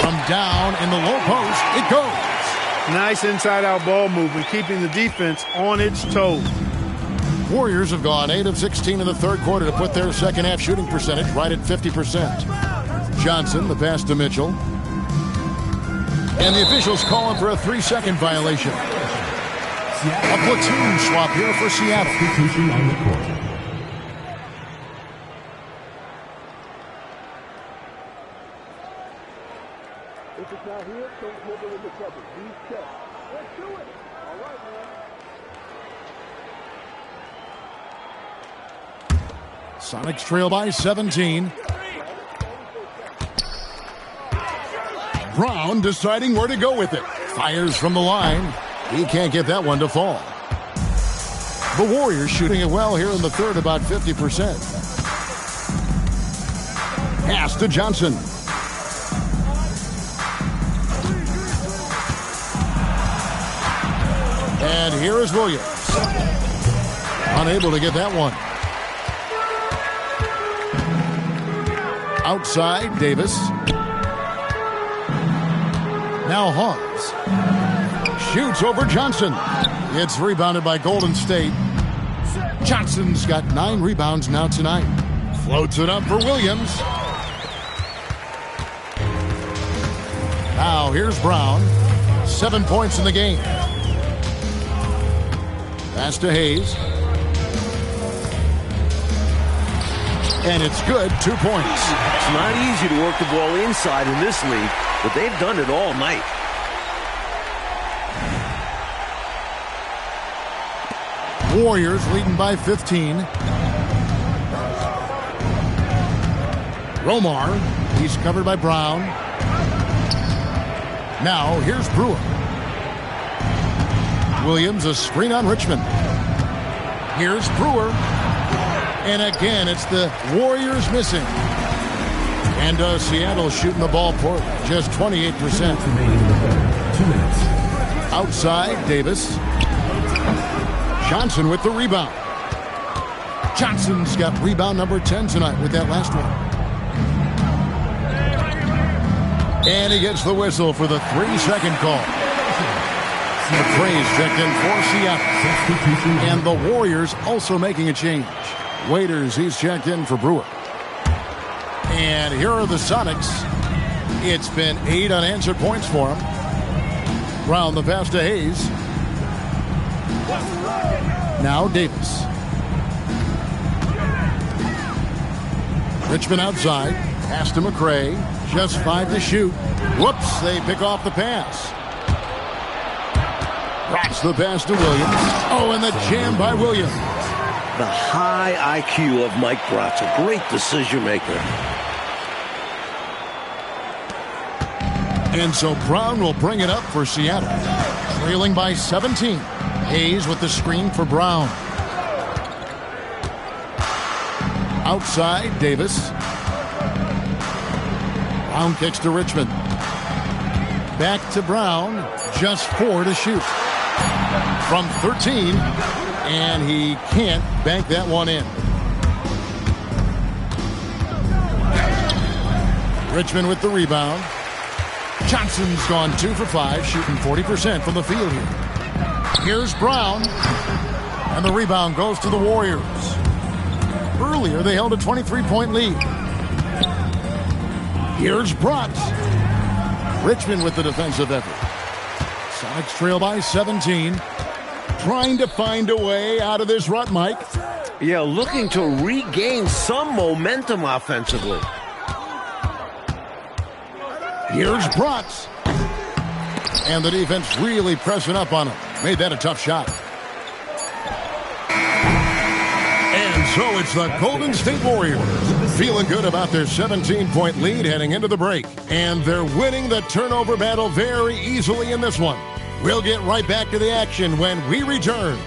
from down in the low post. It goes. Nice inside-out ball movement, keeping the defense on its toes. Warriors have gone 8 of 16 in the third quarter to put their second half shooting percentage right at 50%. Johnson, the pass to Mitchell. And the officials calling for a 3-second violation. A platoon swap here for Seattle. Substitution on the court. If it's not here, don't dribble into trouble. Be check. Let's do it. All right, man. Sonics trail by 17. Brown deciding where to go with it. Fires from the line. He can't get that one to fall. The Warriors shooting it well here in the third, about 50%. Pass to Johnson. And here is Williams. Unable to get that one. Outside, Davis. Now Hawes. Shoots over Johnson. It's rebounded by Golden State. Johnson's got 9 rebounds now tonight. Floats it up for Williams. Now here's Brown. 7 points in the game. Pass to Hayes. And it's good, 2 points. It's not easy to work the ball inside in this league, but they've done it all night. Warriors leading by 15. Romar. He's covered by Brown. Now here's Brewer. Williams, a screen on Richmond. Here's Brewer. And again, it's the Warriors missing. And Seattle shooting the ball poorly, just 28%. 2 minutes. Outside, Davis. Johnson with the rebound. Johnson's got rebound number 10 tonight with that last one. And he gets the whistle for the 3-second call. McRae's checked in for Seattle. And the Warriors also making a change. Waiters, he's checked in for Brewer. And here are the Sonics. It's been 8 unanswered points for him. Brown the pass to Hayes. Now Davis. Richmond outside. Pass to McRae. Just 5 to shoot. Whoops, they pick off the pass. Rocks the pass to Williams. Oh, and the jam by Williams. The high IQ of Mike Brock's a great decision maker. And so Brown will bring it up for Seattle. Trailing by 17. Hayes with the screen for Brown. Outside, Davis. Brown kicks to Richmond. Back to Brown. Just 4 to shoot. from 13, and he can't bank that one in. Richmond with the rebound. Johnson's gone 2 for 5, shooting 40% from the field here. Here's Brown, and the rebound goes to the Warriors. Earlier, they held a 23-point lead. Here's Bratz. Richmond with the defensive effort. Sonics trail by 17. Trying to find a way out of this rut, Mike. Yeah, looking to regain some momentum offensively. Here's Bratz. And the defense really pressing up on him. Made that a tough shot. And so it's the Golden State Warriors feeling good about their 17-point lead heading into the break. And they're winning the turnover battle very easily in this one. We'll get right back to the action when we return.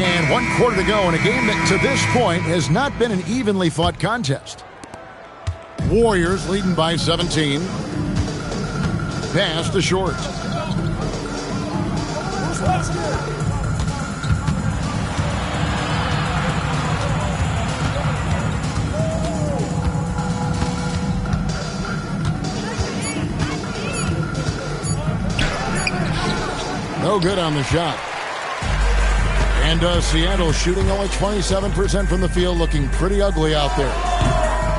And 1 quarter to go in a game that to this point has not been an evenly fought contest. Warriors leading by 17. Pass to Short. No good on the shot. And Seattle shooting only 27% from the field, looking pretty ugly out there.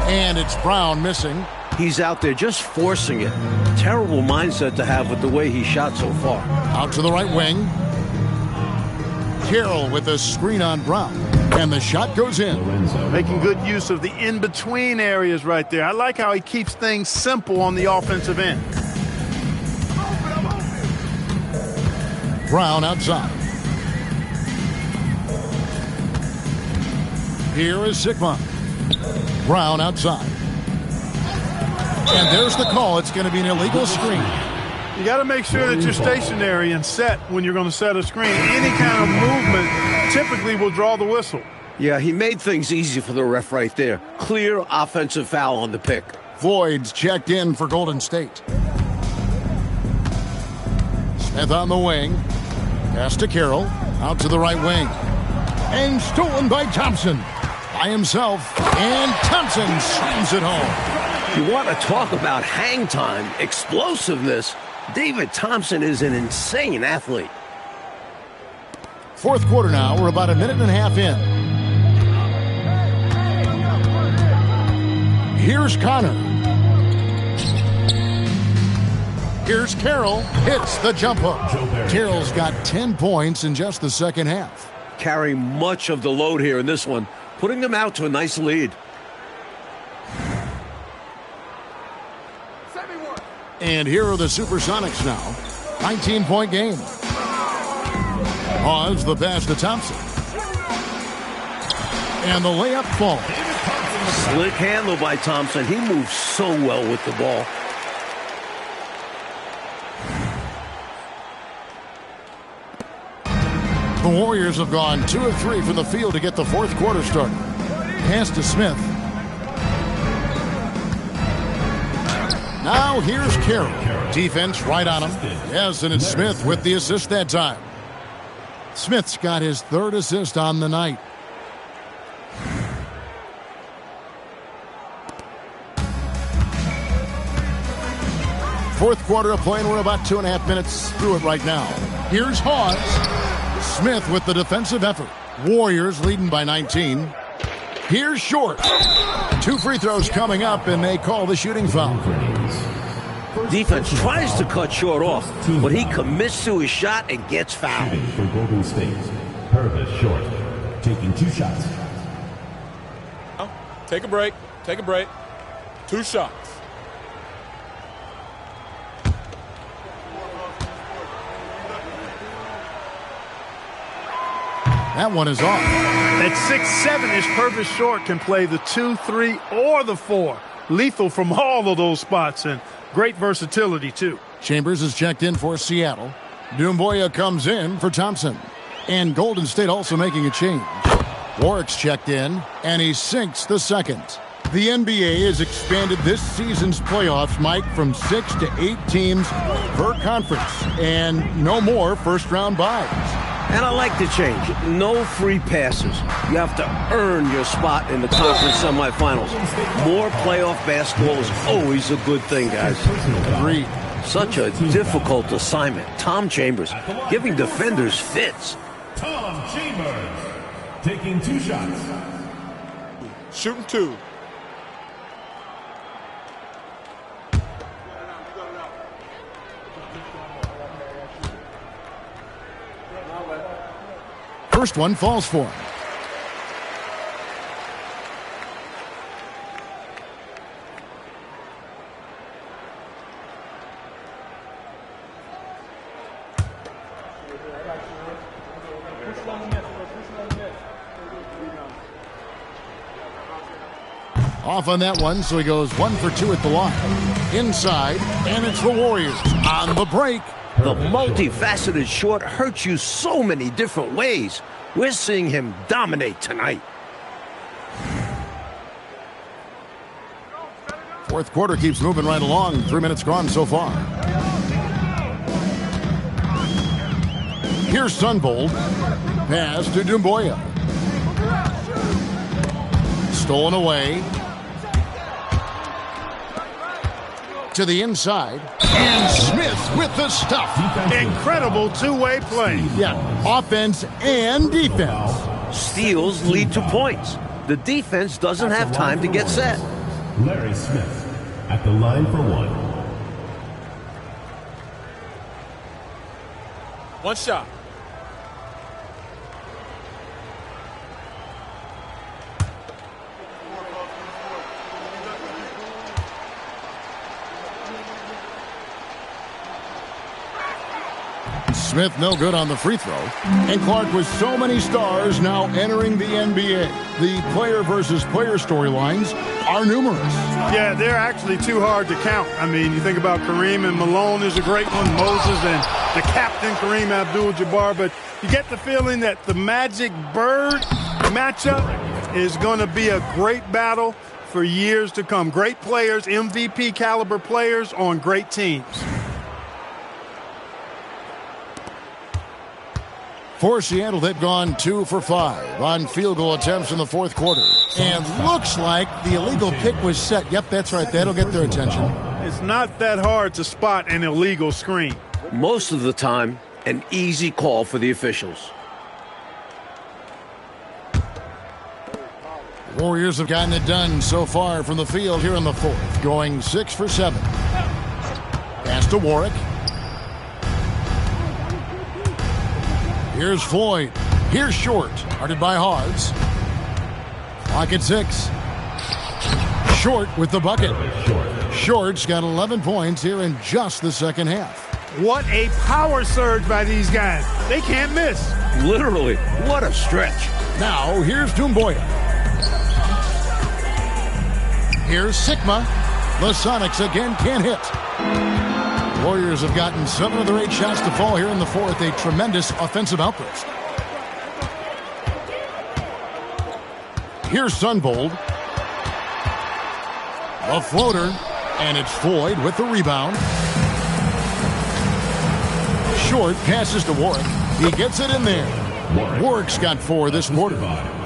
And it's Brown missing. He's out there just forcing it. Terrible mindset to have with the way he shot so far. Out to the right wing. Carroll with a screen on Brown. And the shot goes in. Making good use of the in-between areas right there. I like how he keeps things simple on the offensive end. Brown outside. Here is Sigma. Brown outside. And there's the call. It's going to be an illegal screen. You got to make sure that you're stationary and set when you're going to set a screen. Any kind of movement typically will draw the whistle. Yeah, he made things easy for the ref right there. Clear offensive foul on the pick. Floyd's checked in for Golden State. Smith on the wing. Pass to Carroll. Out to the right wing. And stolen by Thompson. By himself. And Thompson slams it home. You want to talk about hang time, explosiveness. David Thompson is an insane athlete. Fourth quarter now. We're about a minute and a half in. Here's Connor. Here's Carroll. Hits the jump hook. Carroll's got 10 points in just the second half. Carrying much of the load here in this one, putting them out to a nice lead. And here are the Supersonics now. 19-point game. Pause the pass to Thompson. And the layup falls. Slick handle by Thompson. He moves so well with the ball. The Warriors have gone 2 of 3 from the field to get the fourth quarter started. Pass to Smith. Now here's Carroll. Defense right on him. Yes, and it's Smith with the assist that time. Smith's got his third assist on the night. Fourth quarter of play, and we're about 2.5 minutes through it right now. Here's Hawes. Smith with the defensive effort. Warriors leading by 19. Here's Short. 2 free throws coming up, and they call the shooting foul. Defense tries to cut Short off, but he commits to his shot and gets fouled. For Golden State, Purvis Short, taking 2 shots. Take a break. Take a break. 2 shots. That one is off. At 6'7", Purvis Short can play the 2, 3, or the 4. Lethal from all of those spots, and great versatility, too. Chambers is checked in for Seattle. Dumboya comes in for Thompson. And Golden State also making a change. Warwick's checked in, and he sinks the second. The NBA has expanded this season's playoffs, Mike, from 6 to 8 teams per conference. And no more first-round byes. And I like the change. No free passes. You have to earn your spot in the conference semifinals. More playoff basketball is always a good thing, guys. Agreed. Such a difficult assignment. Tom Chambers giving defenders fits. Tom Chambers taking 2 shots. Shooting 2. First one falls for him. Off on that one, so he goes 1 for 2 at the line. Inside, and it's the Warriors on the break. The multifaceted short hurts you so many different ways. We're seeing him dominate tonight. Fourth quarter keeps moving right along. 3 minutes gone so far. Here's Sunbold. Pass to Dumboya. Stolen away. To the inside. And Smith with the stuff. Incredible two-way play. Yeah, offense and defense. Steals lead to points. The defense doesn't have time to get set. Larry Smith at the line for 1. 1 shot. Smith no good on the free throw. And Clark, with so many stars now entering the NBA, the player versus player storylines are numerous. Yeah, they're actually too hard to count. I mean, you think about Kareem and Malone is a great one, Moses and the captain Kareem Abdul-Jabbar, but you get the feeling that the Magic Bird matchup is going to be a great battle for years to come. Great players, MVP caliber players on great teams. For Seattle, they've gone 2 for 5 on field goal attempts in the fourth quarter. And looks like the illegal pick was set. Yep, that's right. That'll get their attention. It's not that hard to spot an illegal screen. Most of the time, an easy call for the officials. Warriors have gotten it done so far from the field here in the fourth, going 6 for 7. Pass to Warwick. Here's Floyd. Here's Short. Guarded by Hards. Clock at 6. Short with the bucket. Short's got 11 points here in just the second half. What a power surge by these guys. They can't miss. Literally, what a stretch. Now, here's Dumboya. Here's Sigma. The Sonics again can't hit. Warriors have gotten 7 of their 8 shots to fall here in the fourth. A tremendous offensive outburst. Here's Sunbold. A floater. And it's Floyd with the rebound. Short passes to Warwick. He gets it in there. Warwick's got 4 this quarter.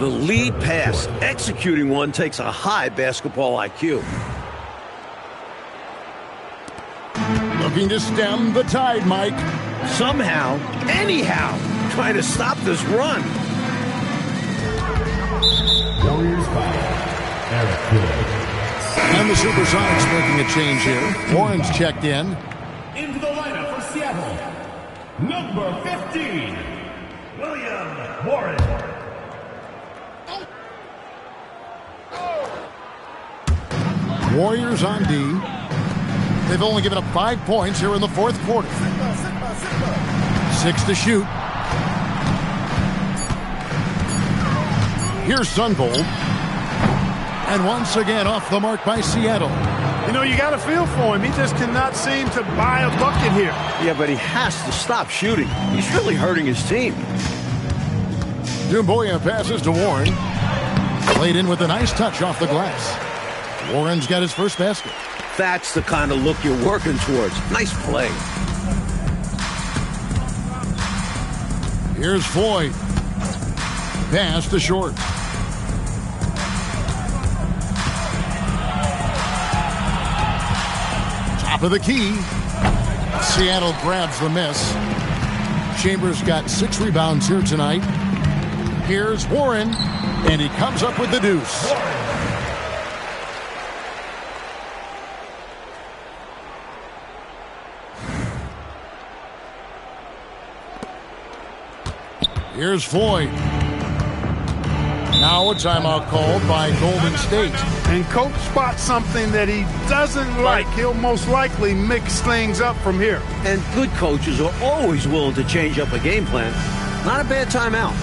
The lead pass, executing one, takes a high basketball IQ. Looking to stem the tide, Mike. Somehow, anyhow, trying to stop this run. Warriors foul. Eric Hill. And the Supersonics making a change here. Warren's checked in. Into the lineup for Seattle, number 15, William Warren. Warriors on D. They've only given up 5 points here in the fourth quarter. 6 to shoot. Here's Sunbold. And once again off the mark by Seattle. know, you got to feel for him. He just cannot seem to buy a bucket here. Yeah, but he has to stop shooting. He's really hurting his team. Dumboya passes to Warren. Played in with a nice touch off the glass. Warren's got his first basket. That's the kind of look you're working towards. Nice play. Here's Floyd. Pass to Short. Top of the key. Seattle grabs the miss. Chambers got 6 rebounds here tonight. Here's Warren, and he comes up with the deuce. Here's Floyd. Now a timeout called by Golden State. And coach spots something that he doesn't like. He'll most likely mix things up from here. And good coaches are always willing to change up a game plan. Not a bad timeout.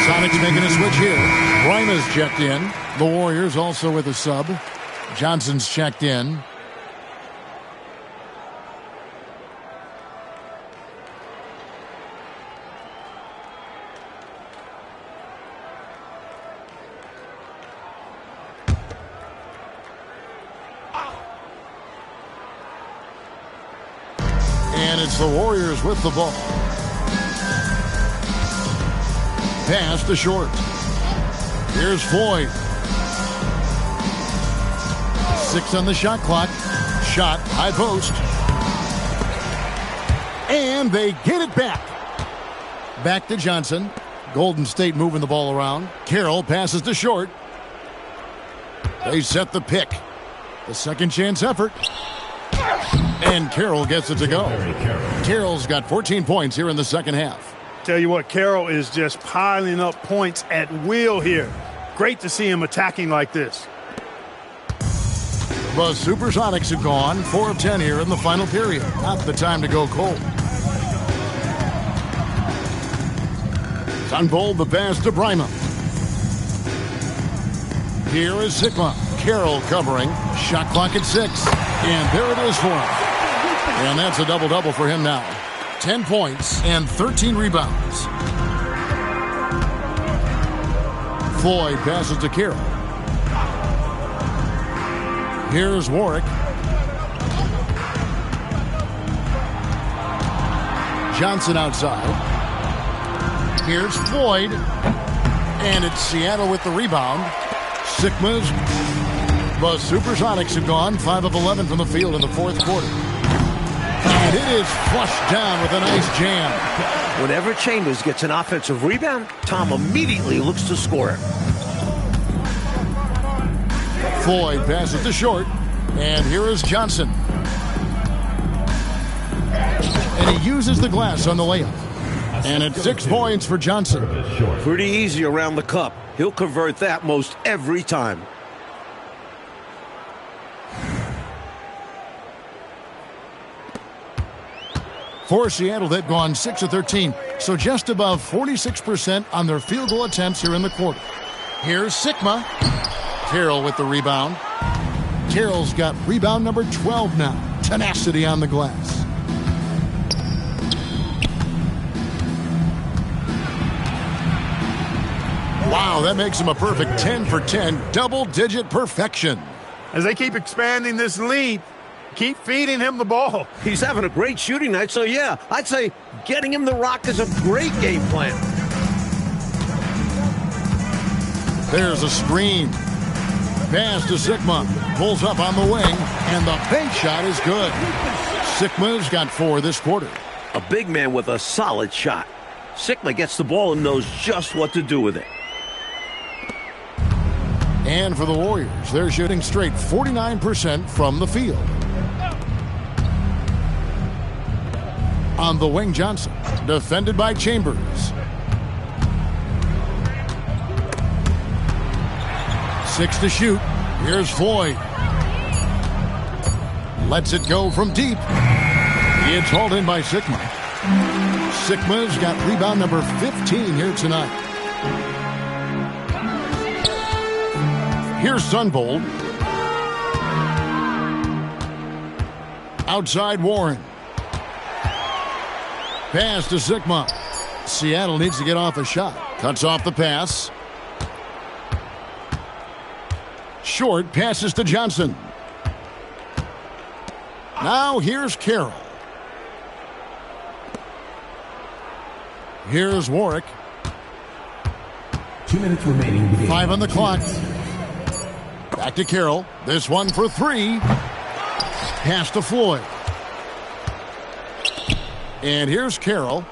Sonics making a switch here. Bryma's checked in. The Warriors also with a sub. Johnson's checked in. And it's the Warriors with the ball. Pass to Short. Here's Floyd. 6 on the shot clock. Shot, high post. And they get it back. Back to Johnson. Golden State moving the ball around. Carroll passes to Short. They set the pick. The second chance effort. And Carroll gets it to go. Carroll's got 14 points here in the second half. Tell you what, Carroll is just piling up points at will here. Great to see him attacking like this. The Supersonics have gone 4 of 10 here in the final period. Not the time to go cold. Unbold the pass to Bryma. Here is Sikma. Carroll covering. Shot clock at 6. And there it is for him. And that's a double-double for him now. 10 points and 13 rebounds. Floyd passes to Carroll. Here's Warwick. Johnson outside. Here's Floyd. And it's Seattle with the rebound. Sikma's. The Supersonics have gone 5 of 11 from the field in the fourth quarter. And it is flushed down with a nice jam. Whenever Chambers gets an offensive rebound, Tom immediately looks to score it. Floyd passes to Short. And here is Johnson. And he uses the glass on the layup. And it's 6 points for Johnson. Pretty easy around the cup. He'll convert that most every time. For Seattle, they've gone 6 of 13, so just above 46% on their field goal attempts here in the quarter. Here's Sigma. Carroll with the rebound. Carroll's got rebound number 12 now. Tenacity on the glass. Wow, that makes him a perfect 10 for 10, double-digit perfection. As they keep expanding this lead, keep feeding him the ball. He's having a great shooting night, so yeah, I'd say getting him the rock is a great game plan. There's a screen. Pass to Sigma. Pulls up on the wing, and the bank shot is good. Sigma's got 4 this quarter. A big man with a solid shot. Sigma gets the ball and knows just what to do with it. And for the Warriors, they're shooting straight 49% from the field. On the wing, Johnson, defended by Chambers. 6 to shoot. Here's Floyd. Lets it go from deep. It's hauled in by Sigma. Sigma's got rebound number 15 here tonight. Here's Sunvold. Outside Warren. Pass to Sigma. Seattle needs to get off a shot. Cuts off the pass. Short passes to Johnson. Now here's Carroll. Here's Warwick. 2 minutes remaining. 5 on the clock. Back to Carroll. This one for 3. Pass to Floyd. And here's Carroll.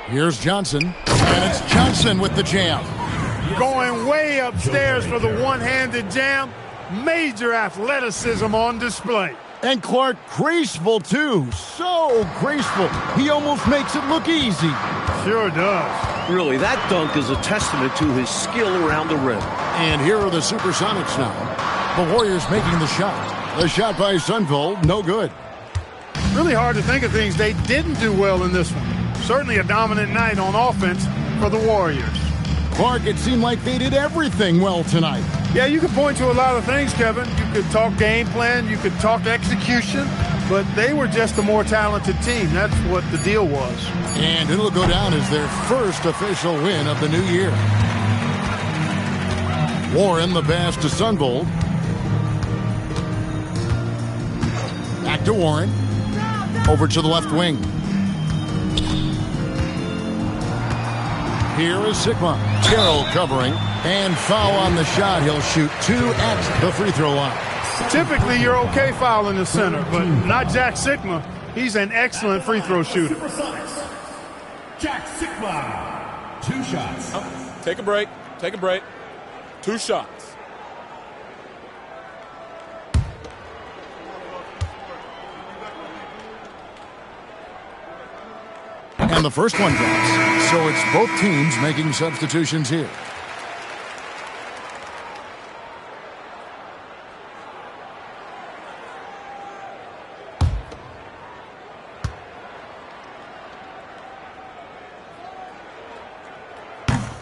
Here's Johnson. And it's Johnson with the jam. Going way upstairs for the one-handed jam. Major athleticism on display. And Clark graceful, too. So graceful. He almost makes it look easy. Sure does. Really, that dunk is a testament to his skill around the rim. And here are the Supersonics now. The Warriors making the shot. The shot by Sunvold, no good. Really hard to think of things they didn't do well in this one. Certainly a dominant night on offense for the Warriors. Clark, it seemed like they did everything well tonight. Yeah, you could point to a lot of things, Kevin. You could talk game plan, you could talk execution, but they were just a more talented team. That's what the deal was. And it'll go down as their first official win of the new year. Warren the pass to Sunvold. Back to Warren. Over to the left wing. Here is Sigma. Carroll covering. And foul on the shot. He'll shoot 2 at the free throw line. Typically, you're okay fouling the center, but not Jack Sigma. He's an excellent free throw shooter. Supersonics. Jack Sigma. 2 shots. Take a break. Take a break. 2 shots. And the first one drops. So it's both teams making substitutions here.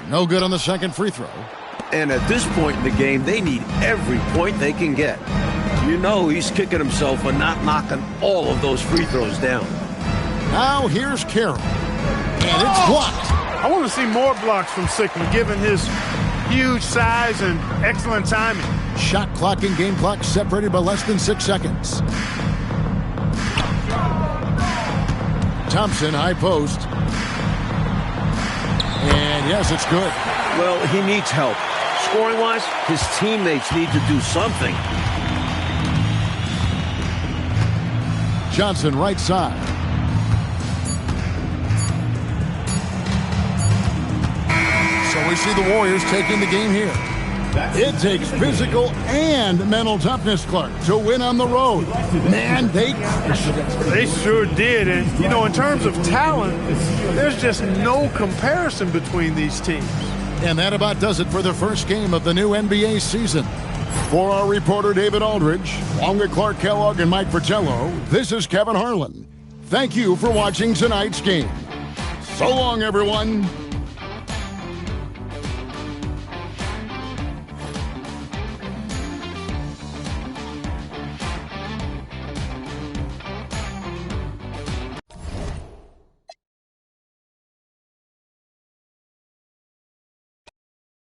No good on the second free throw. And at this point in the game, they need every point they can get. You know he's kicking himself for not knocking all of those free throws down. Now here's Carroll. And it's blocked. I want to see more blocks from Sigma, given his huge size and excellent timing. Shot clock and game clock separated by less than 6 seconds. Thompson, high post. And yes, it's good. Well, he needs help. Scoring-wise, his teammates need to do something. Johnson, right side. So we see the Warriors taking the game here. It takes physical and mental toughness, Clark, to win on the road. Man, they crushed it. They sure did. And, you know, in terms of talent, there's just no comparison between these teams. And that about does it for the first game of the new NBA season. For our reporter David Aldridge, along with Clark Kellogg and Mike Fratello, this is Kevin Harlan. Thank you for watching tonight's game. So long, everyone.